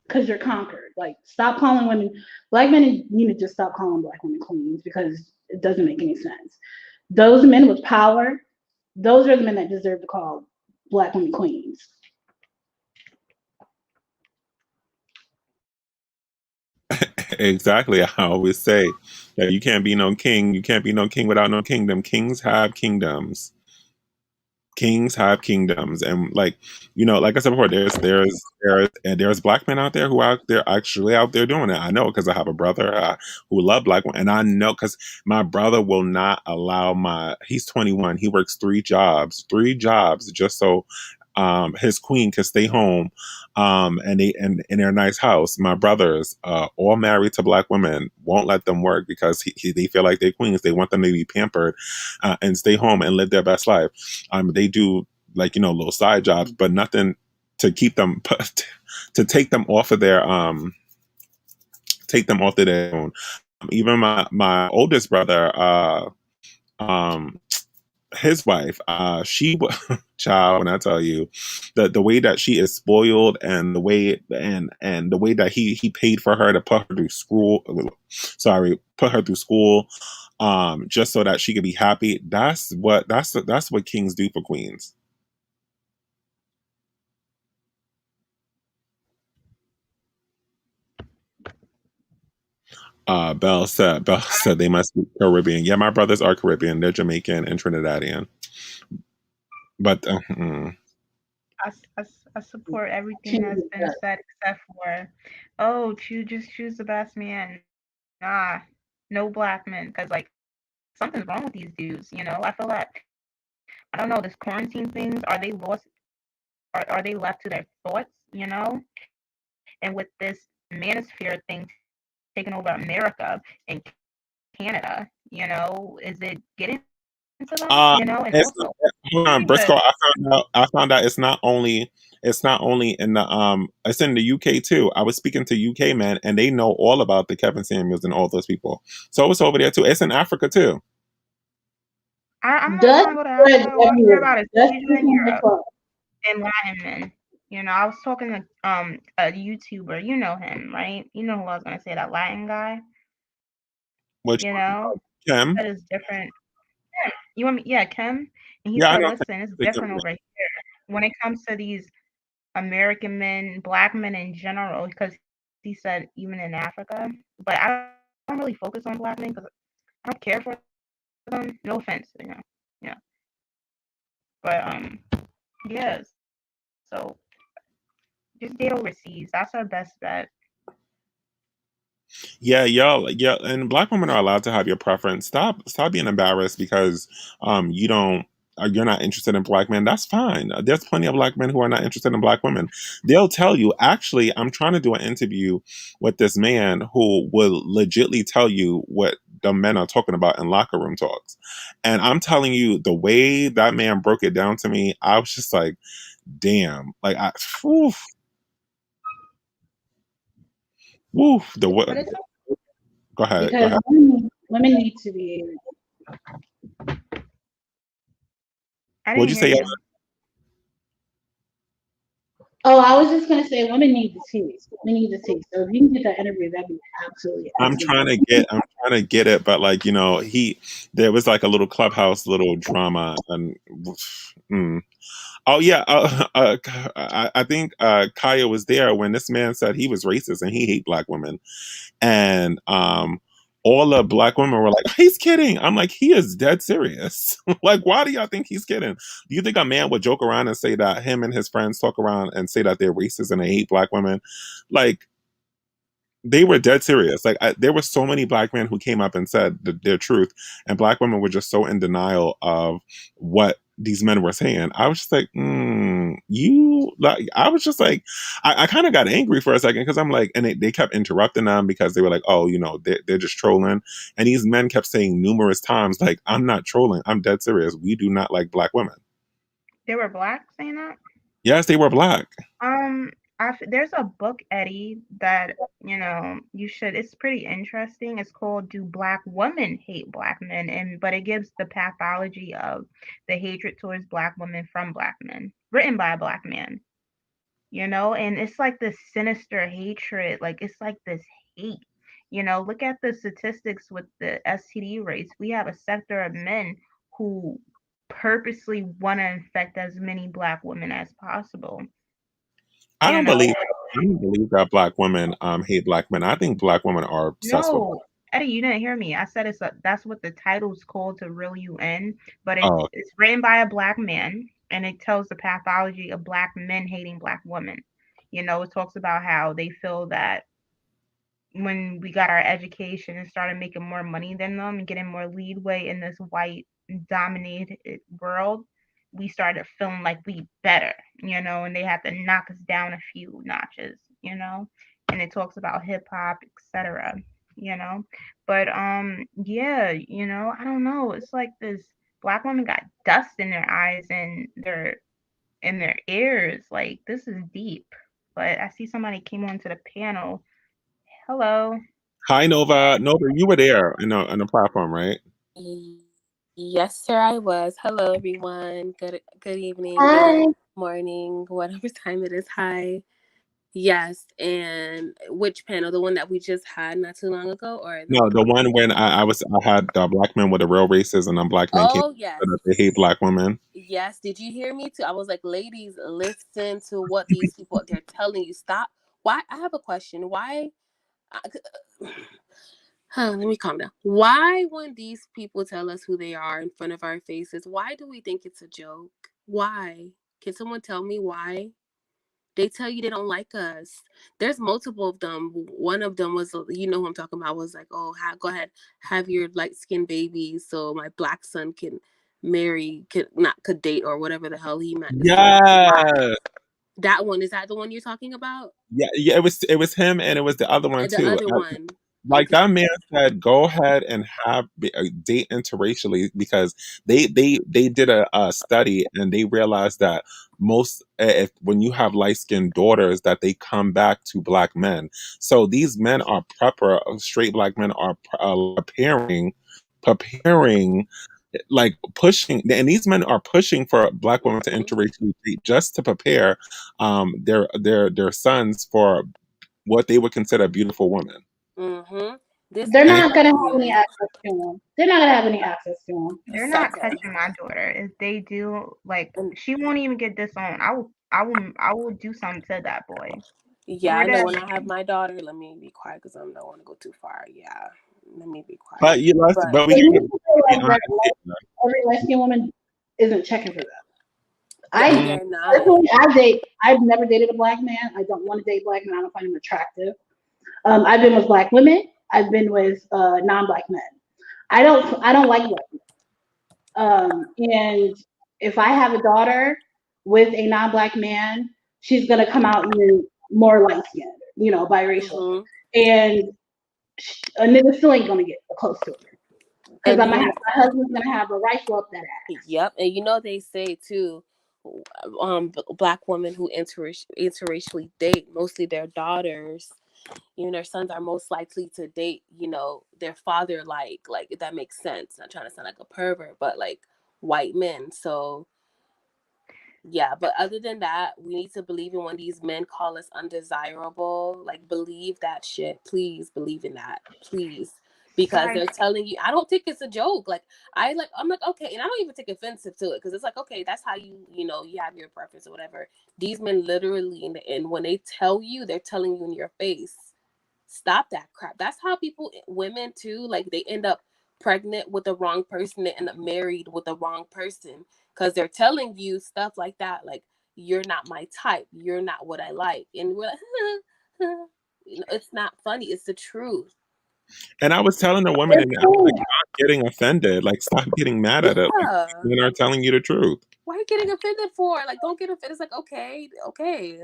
because you're conquered. Like, stop calling women. Black men need to just stop calling black women queens because it doesn't make any sense. Those men with power, those are the men that deserve to call black women queens. Exactly. I always say that you can't be no king. You can't be no king without no kingdom. Kings have kingdoms. Kings have kingdoms, and like I said before, there's black men out there who are out there actually out there doing it. I know because I have a brother who love black women, and I know because my brother will not allow he's 21. He works 3 jobs just so his queen could stay home, and they and in their nice house. My brothers, all married to black women, won't let them work because they feel like they're queens. They want them to be pampered and stay home and live their best life. They do little side jobs, but nothing to keep them to take them off of their own. Even my oldest brother, his wife, child, when I tell you the way that she is spoiled, and the way and the way that he paid for her to put her through school, just so that she could be happy. That's what kings do for queens. Bell said they must be Caribbean. Yeah, my brothers are Caribbean. They're Jamaican and Trinidadian. But I support everything that's been said except for, oh, just choose the best man. Nah, no black men, because like something's wrong with these dudes. I feel like, I don't know, this quarantine things. Are they lost? Are they left to their thoughts? And with this manosphere thing taking over America and Canada, is it getting to them? And also, hold on, Briscoe. I found out it's not only in the it's in the UK too. I was speaking to UK men, and they know all about the Kevin Samuels and all those people. So it's over there too. It's in Africa too. I'm not trying to go to Africa. All I care about is Asia and Europe and Latin men. I was talking to a YouTuber. You know him, right? You know who I was gonna say, that Latin guy. Which Kim? That is different. You want me? Yeah, Kim. And he said, listen, it's different over here when it comes to these American men, black men in general, because he said even in Africa. But I don't really focus on black men because I don't care for them. No offense, yeah. But yes. So just date overseas. That's our best bet. Yeah, and black women are allowed to have your preference. Stop being embarrassed because you don't you're not interested in black men, that's fine. There's plenty of black men who are not interested in black women. They'll tell you. Actually, I'm trying to do an interview with this man who will legitly tell you what the men are talking about in locker room talks. And I'm telling you, the way that man broke it down to me, I was just like, damn. Like, whew, whew, But it's go ahead. because women need to be. I What'd didn't you hear say? you. Oh, I was just gonna say women need the tea. We need the tea. So if you can get that interview, that'd be absolutely I'm trying to get it, but like, you know, there was like a little clubhouse, little drama, and oh yeah, I think Kaya was there when this man said he was racist and he hate black women, and all the black women were like, he's kidding. I'm like, he is dead serious. Like, why do y'all think he's kidding? Do you think a man would joke around and say that him and his friends talk around and say that they're racist and they hate black women? Like, they were dead serious. Like, there were so many black men who came up and said their truth, and black women were just so in denial of what these men were saying. I was just like, you like. I was just like, I kind of got angry for a second because I'm like, and they kept interrupting them because they were like, oh, you know, they're just trolling, and these men kept saying numerous times, like, I'm not trolling, I'm dead serious. We do not like black women. They were black saying that? Yes, they were black. There's a book, Eddie, that you should. It's pretty interesting. It's called "Do Black Women Hate Black Men?" But it gives the pathology of the hatred towards black women from black men, written by a black man. And it's like this sinister hatred. Like it's like this hate. Look at the statistics with the STD rates. We have a sector of men who purposely want to infect as many black women as possible. I don't believe that black women hate black men. I think black women are obsessed with. No, Eddie, you didn't hear me. I said that's what the title's called, to reel you in, but it's written by a black man, and it tells the pathology of black men hating black women. It talks about how they feel that when we got our education and started making more money than them and getting more leadway in this white dominated world, we started feeling like we better, and they had to knock us down a few notches, and it talks about hip hop, etc. But yeah, I don't know. It's like this black woman got dust in their eyes and their ears. Like, this is deep. But I see somebody came onto the panel. Hello. Hi, Nova. Nova, you were there on the platform, right? Yes, sir, I was. Hello, everyone. Good evening. Hi. Good morning, whatever time it is. Hi. Yes, and which panel? The one that we just had not too long ago, or No, the one when I had black men with the real racism and black men came yes. that they hate black women. Yes. Did you hear me too? I was like, ladies, listen to what these people they're telling you. Stop. Why? I have a question. Why? Let me calm down. Why, when these people tell us who they are in front of our faces, why do we think it's a joke? Why? Can someone tell me why? They tell you they don't like us. There's multiple of them. One of them was, you know who I'm talking about, was like, oh, go ahead, have your light-skinned babies so my black son can could date, or whatever the hell he meant. Yes. That one, is that the one you're talking about? Yeah, it was him, and it was the other one too. The other one. Like, that man said, go ahead and date interracially, because they did a study, and they realized that most when you have light-skinned daughters, that they come back to black men. So these men are straight black men are preparing, like pushing, and these men are pushing for black women to interracially date, just to prepare their sons for what they would consider a beautiful woman. Mm-hmm. They're not gonna have any access to him. They're not gonna have any access to him. They're not touching my daughter. If they do, like, she won't even get disowned. I will do something to that boy. Yeah, I know when I have my daughter. Let me be quiet because I don't want to go too far. Yeah, let me be quiet. But every lesbian woman isn't checking for that. I've never dated a black man. I don't want to date black men. I don't find them attractive. I've been with black women. I've been with non-black men. I don't like black men. And if I have a daughter with a non-black man, she's gonna come out even more light-skinned, biracial, and a nigga still ain't gonna get close to her because And my husband's gonna have a rifle up that ass. Yep, and they say too, black women who interracially date, mostly their daughters, their sons are most likely to date, their father, like if that makes sense. Not trying to sound like a pervert, but like white men. So yeah, but other than that, we need to believe in when these men call us undesirable. Like, believe that shit. Please believe in that. Please. Because they're telling you, I don't think it's a joke. I'm like, okay, and I don't even take offensive to it because it's like, okay, that's how you have your preference or whatever. These men literally, and when they tell you, they're telling you in your face. Stop that crap. That's how women too, like they end up pregnant with the wrong person, they end up married with the wrong person because they're telling you stuff like that, like, you're not my type, you're not what I like, and we're like, it's not funny, it's the truth. And I was telling the woman, and I was like, stop getting offended. Like, stop getting mad at it. Like, men are telling you the truth. Why are you getting offended for? Like, don't get offended. It's like, okay.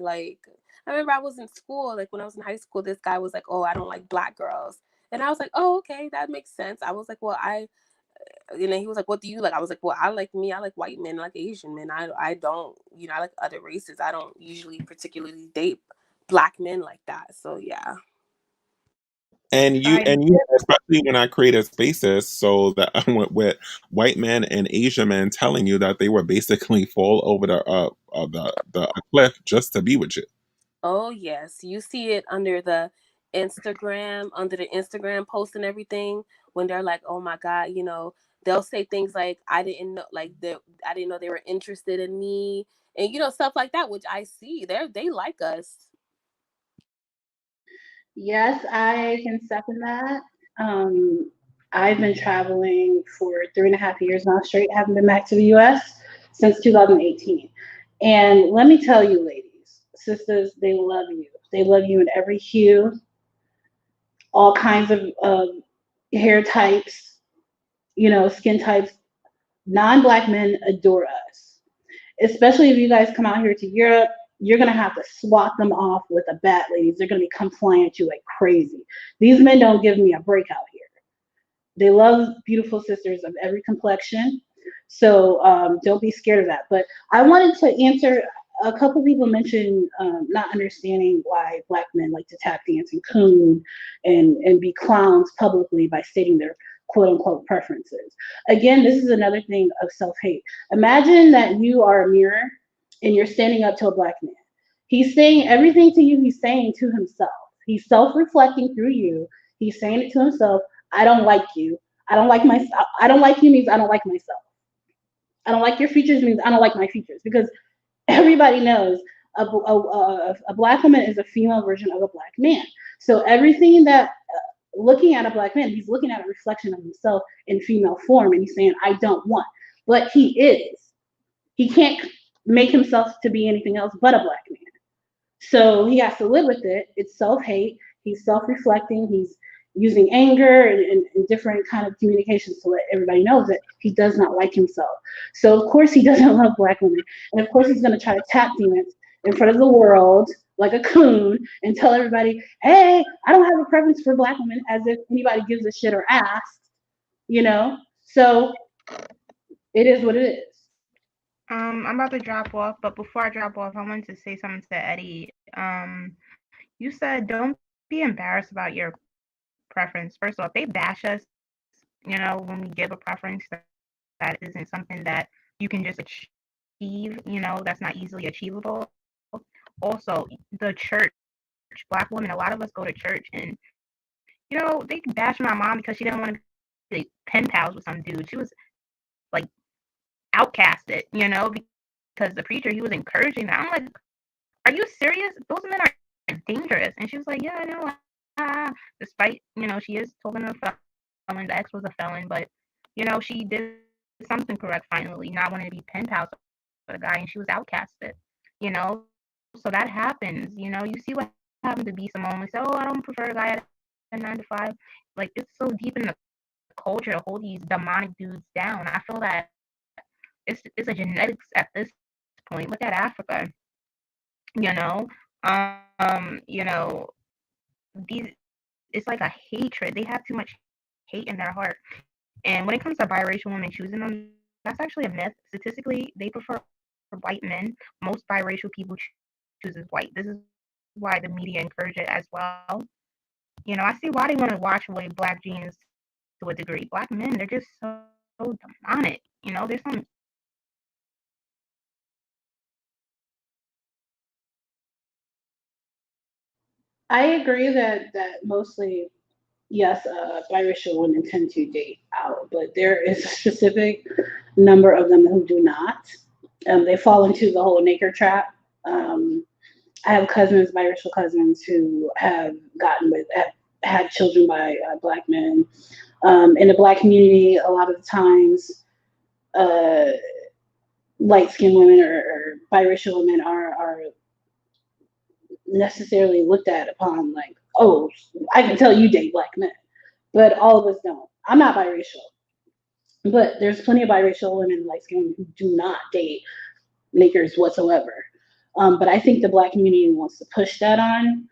Like, I remember I was in school, like when I was in high school, this guy was like, oh, I don't like black girls. And I was like, oh, okay, that makes sense. I was like, well, he was like, what do you like? I was like, well, I like white men, I like Asian men. I don't, I like other races. I don't usually particularly date black men like that. So yeah. And you, especially when I created spaces, so that I went with white men and Asian men telling you that they would basically fall over the cliff just to be with you. Oh yes, you see it under the Instagram post and everything when they're like, oh my God, they'll say things like, I didn't know, I didn't know they were interested in me, and stuff like that, which I see. They like us. Yes, I can second that. I've been traveling for 3.5 years now straight, haven't been back to the US since 2018. And let me tell you, ladies, sisters, they love you. They love you in every hue, all kinds of hair types, skin types. Non-black men adore us, especially if you guys come out here to Europe. You're going to have to swat them off with a bat, ladies. They're going to be come flying at you like crazy. These men don't give me a break out here. They love beautiful sisters of every complexion. So don't be scared of that. But I wanted to answer, a couple people mentioned not understanding why black men like to tap dance and coon and be clowns publicly by stating their quote unquote preferences. Again, this is another thing of self-hate. Imagine that you are a mirror and you're standing up to a black man. He's saying everything to you, he's saying to himself. He's self-reflecting through you. He's saying it to himself. I don't like you. I don't like myself. I don't like you means I don't like myself. I don't like your features means I don't like my features, because everybody knows a black woman is a female version of a black man. So everything that looking at a black man, he's looking at a reflection of himself in female form, and he's saying, I don't want. But he is. He can't make himself to be anything else but a black man. So he has to live with it. It's self-hate. He's self-reflecting. He's using anger and different kind of communications to let everybody know that he does not like himself. So of course he doesn't love black women. And of course he's going to try to tap dance in front of the world like a coon and tell everybody, hey, I don't have a preference for black women, as if anybody gives a shit or asks, So it is what it is. I'm about to drop off, but before I drop off, I wanted to say something to Eddie. You said don't be embarrassed about your preference. First off, they bash us, when we give a preference that isn't something that you can just achieve, that's not easily achievable. Also, the church, black women, a lot of us go to church, and they bash my mom because she didn't want to be pen pals with some dude. She was like outcasted, because the preacher, he was encouraging that. I'm like, are you serious? Those men are dangerous. And she was like, yeah, I know. Despite, she is told a felon, the ex was a felon, but, she did something correct finally, not wanting to be pen pals with a guy, and she was outcasted, So that happens, you see what happened to B. Simone. We say, oh, I don't prefer a guy at a 9 to 5. Like, it's so deep in the culture to hold these demonic dudes down. I feel that it's a genetics at this point. Look at Africa. You know, you know, these it's like a hatred. They have too much hate in their heart. And when it comes to biracial women choosing them, that's actually a myth. Statistically, they prefer white men. Most biracial people chooses white. This is why the media encourage it as well. You know, I see why they want to wash away black genes to a degree. Black men, they're just so demonic. You know, there's some. I agree that mostly, yes, biracial women tend to date out, but there is a specific number of them who do not. They fall into the whole naked trap. I have cousins, biracial cousins, who have had children by black men. In the black community, a lot of the times, light-skinned women or biracial women are necessarily looked at upon like, oh, I can tell you date black men, but all of us don't. I'm not biracial, but there's plenty of biracial women, light-skinned women, who do not date niggers whatsoever. But I think the black community wants to push that on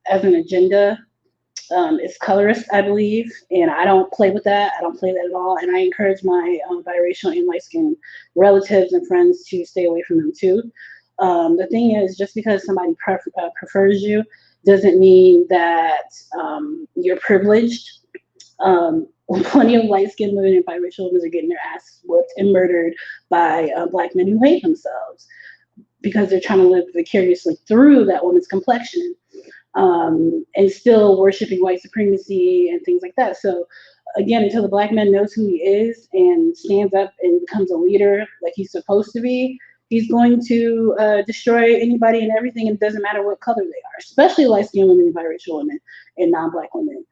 as an agenda. It's colorist, I believe, and I don't play with that. I don't play that at all, and I encourage my biracial and light-skinned relatives and friends to stay away from them too. The thing is, just because somebody prefers you doesn't mean that you're privileged. Plenty of light-skinned women and biracial women are getting their ass whooped and murdered by black men who hate themselves because they're trying to live vicariously through that woman's complexion, and still worshiping white supremacy and things like that. So again, until the black man knows who he is and stands up and becomes a leader like he's supposed to be, he's going to destroy anybody and everything, and it doesn't matter what color they are, especially light-skinned women and biracial women and non-black women.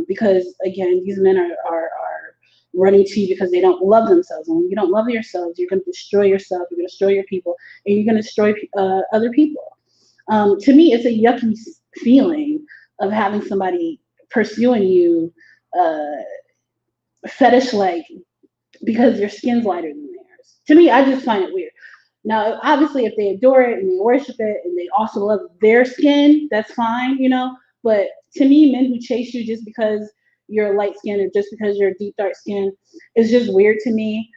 Because again, these men are running to you because they don't love themselves. And when you don't love yourselves, you're going to destroy yourself, you're going to destroy your people, and you're going to destroy other people. To me, it's a yucky feeling of having somebody pursuing you fetish-like because your skin's lighter than theirs. To me, I just find it weird. Now, obviously, if they adore it and they worship it and they also love their skin, that's fine, you know. But to me, men who chase you just because you're light skin or just because you're deep dark skin is just weird to me.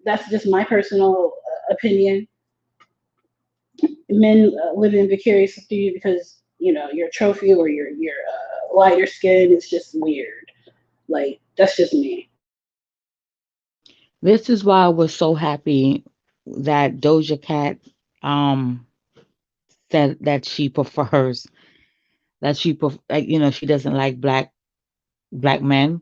That's just my personal opinion. Men living vicariously through you because you're a trophy or you're lighter skin. It's just weird. Like, that's just me. This is why I was so happy that Doja Cat said that she prefers she doesn't like black men.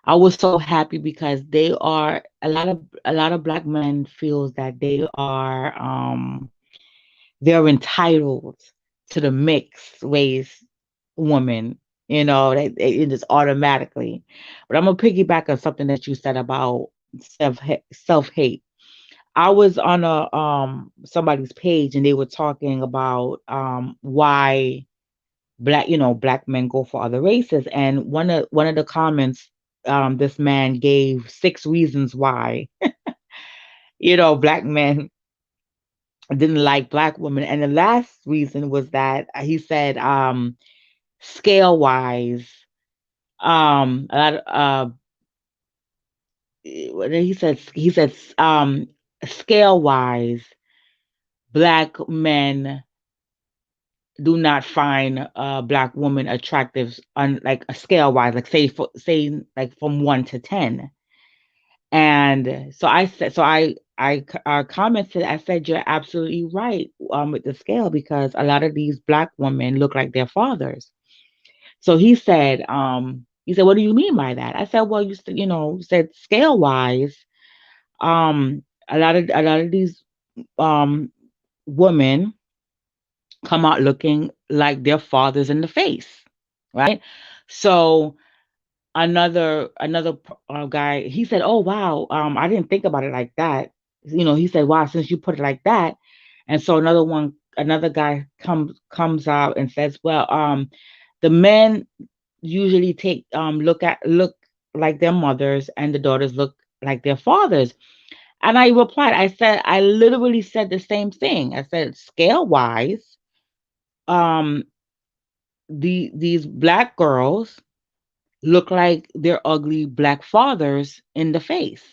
I was so happy because they are a lot of black men feels that they are they're entitled to the mixed race woman, they just automatically. But I'm gonna piggyback on something that you said about self-hate. I was on a somebody's page and they were talking about why black men go for other races, and one of the comments, this man gave 6 reasons why black men didn't like black women, and the last reason was that he said scale wise, a lot of what did he said scale wise, black men do not find a black woman attractive on like a scale wise, like say like from 1 to 10. And so I said, I commented, I said, you're absolutely right with the scale, because a lot of these black women look like their fathers. So he said, what do you mean by that? I said, well, you said scale wise, a lot of these women come out looking like their fathers in the face, right? So another guy, he said, oh wow, I didn't think about it like that. He said, wow, since you put it like that. And so another guy comes out and says, well, the men usually look like their mothers, and the daughters look like their fathers. And I replied, I literally said the same thing. I said, scale wise, these black girls look like their ugly black fathers in the face.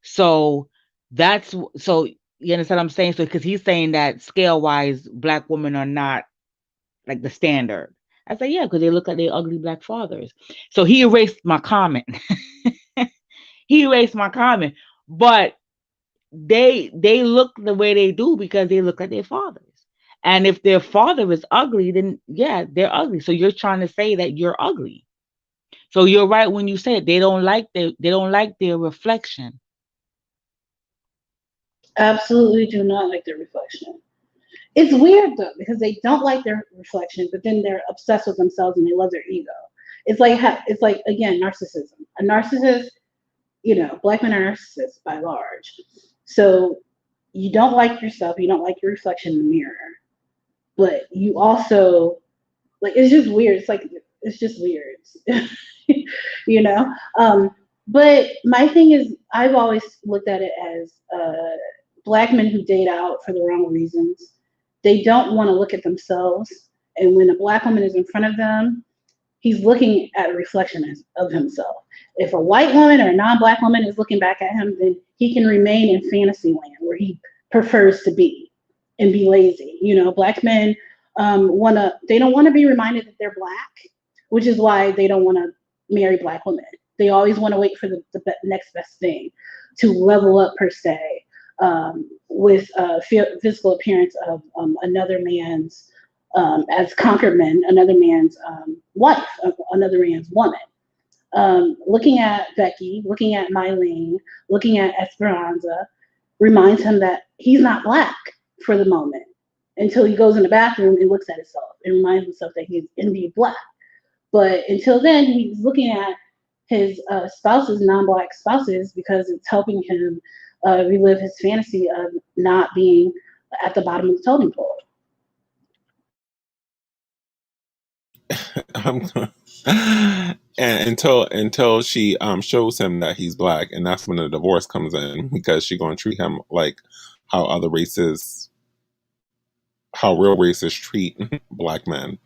So so you understand what I'm saying? So because he's saying that scale wise, black women are not like the standard. I said, yeah, because they look like their ugly black fathers. So he erased my comment. He erased my comment. But they look the way they do because they look like their fathers. And if their father is ugly, then yeah, they're ugly. So you're trying to say that you're ugly. So you're right when you said they don't like their reflection. Absolutely do not like their reflection. It's weird though, because they don't like their reflection, but then they're obsessed with themselves and they love their ego. It's like again, narcissism. A narcissist, black men are narcissists by large. So you don't like yourself, you don't like your reflection in the mirror, but you also it's just weird. It's just weird. But my thing is, I've always looked at it as black men who date out for the wrong reasons. They don't want to look at themselves. And when a black woman is in front of them, he's looking at a reflection of himself. If a white woman or a non-black woman is looking back at him, then he can remain in fantasy land where he prefers to be and be lazy. Black men they don't want to be reminded that they're black, which is why they don't want to marry black women. They always want to wait for the next best thing to level up, per se, with physical appearance of another man's, as conquered men, another man's wife, another man's woman. Looking at Becky, looking at Mylene, looking at Esperanza reminds him that he's not black for the moment until he goes in the bathroom and looks at himself and reminds himself that he's indeed black. But until then, he's looking at his spouses, non-black spouses, because it's helping him relive his fantasy of not being at the bottom of the totem pole. And until she shows him that he's black, and that's when the divorce comes in, because she's gonna treat him like how real racists treat black men.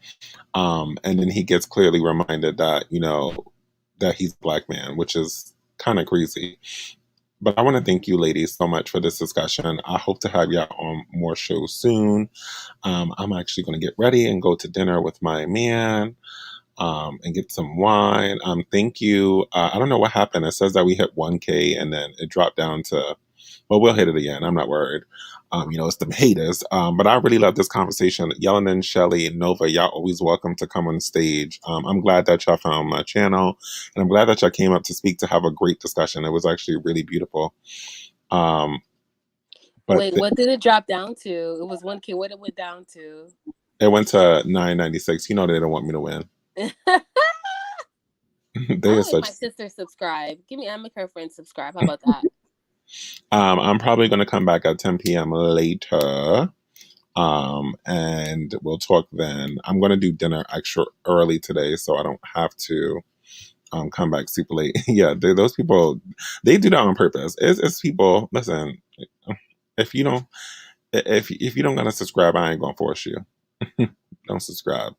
And then he gets clearly reminded that that he's a black man, which is kind of crazy. But I want to thank you ladies so much for this discussion. I hope to have y'all on more shows soon. I'm actually going to get ready and go to dinner with my man and get some wine. Thank you. I don't know what happened. It says that we hit 1K and then it dropped down to, well, we'll hit it again. I'm not worried. It's the haters. But I really love this conversation. Yelenin, Shelly, Nova, y'all always welcome to come on stage. I'm glad that y'all found my channel, and I'm glad that y'all came up to speak to have a great discussion. It was actually really beautiful. But wait, what did it drop down to? It was 1K. What it went down to? It went to 996. They don't want me to win. My sister subscribe. I'll make her friend subscribe. How about that? I'm probably going to come back at 10 p.m. later, and we'll talk then. I'm going to do dinner extra early today, so I don't have to come back super late. Yeah, those people, they do that on purpose. It's people. Listen, if you don't gonna subscribe, I ain't gonna force you. Don't subscribe,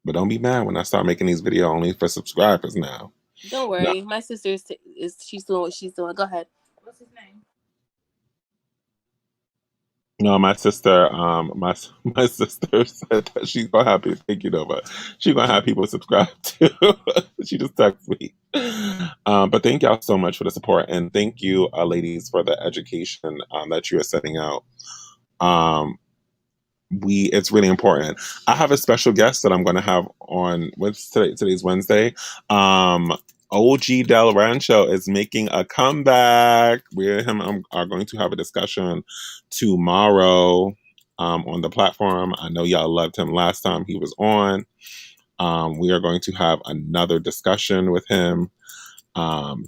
but don't be mad when I start making these videos only for subscribers now. Don't worry, my sister she's doing what she's doing. Go ahead. What's his name? No, my sister, my sister said that she's gonna have people. Thank you, Nova. She's gonna have people subscribe too. She just texted me. But thank y'all so much for the support, and thank you, ladies, for the education that you are setting out. It's really important. I have a special guest that I'm going to have on. Today's Wednesday. OG Del Rancho is making a comeback. We and him are going to have a discussion tomorrow on the platform. I know y'all loved him last time he was on. We are going to have another discussion with him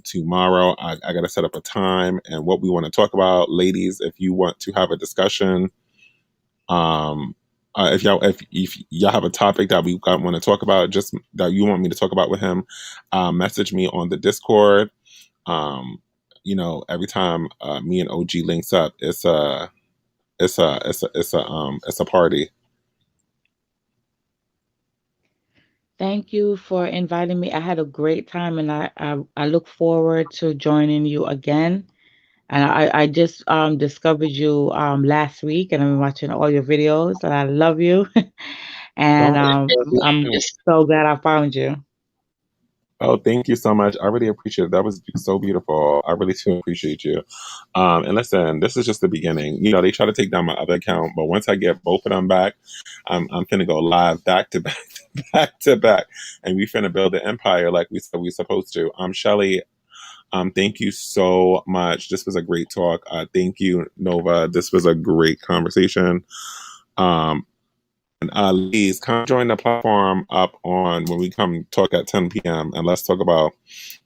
tomorrow. I got to set up a time and what we want to talk about. Ladies, if you want to have a discussion, if y'all have a topic that we want to talk about, just that you want me to talk about with him, message me on the Discord. you know, every time me and OG links up, it's a party. Thank you for inviting me. I had a great time, and I look forward to joining you again. And I just discovered you last week, and I've been watching all your videos, and I love you. And I'm so glad I found you. Oh, thank you so much. I really appreciate it. That was so beautiful. I really do appreciate you. And listen, this is just the beginning. You know, they try to take down my other account, but once I get both of them back, I'm finna go live back to back, back to back, and we finna build an empire like we said we supposed to. Shelly, thank you so much. This was a great talk. Thank you, Nova. This was a great conversation. Ladies, come join the platform up on when we come talk at 10 p.m. and let's talk about.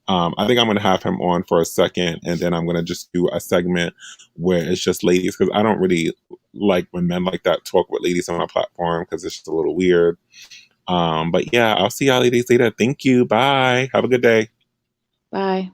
I think I'm going to have him on for a second, and then I'm going to just do a segment where it's just ladies, because I don't really like when men like that talk with ladies on my platform because it's just a little weird. But yeah, I'll see y'all ladies later. Thank you. Bye. Have a good day. Bye.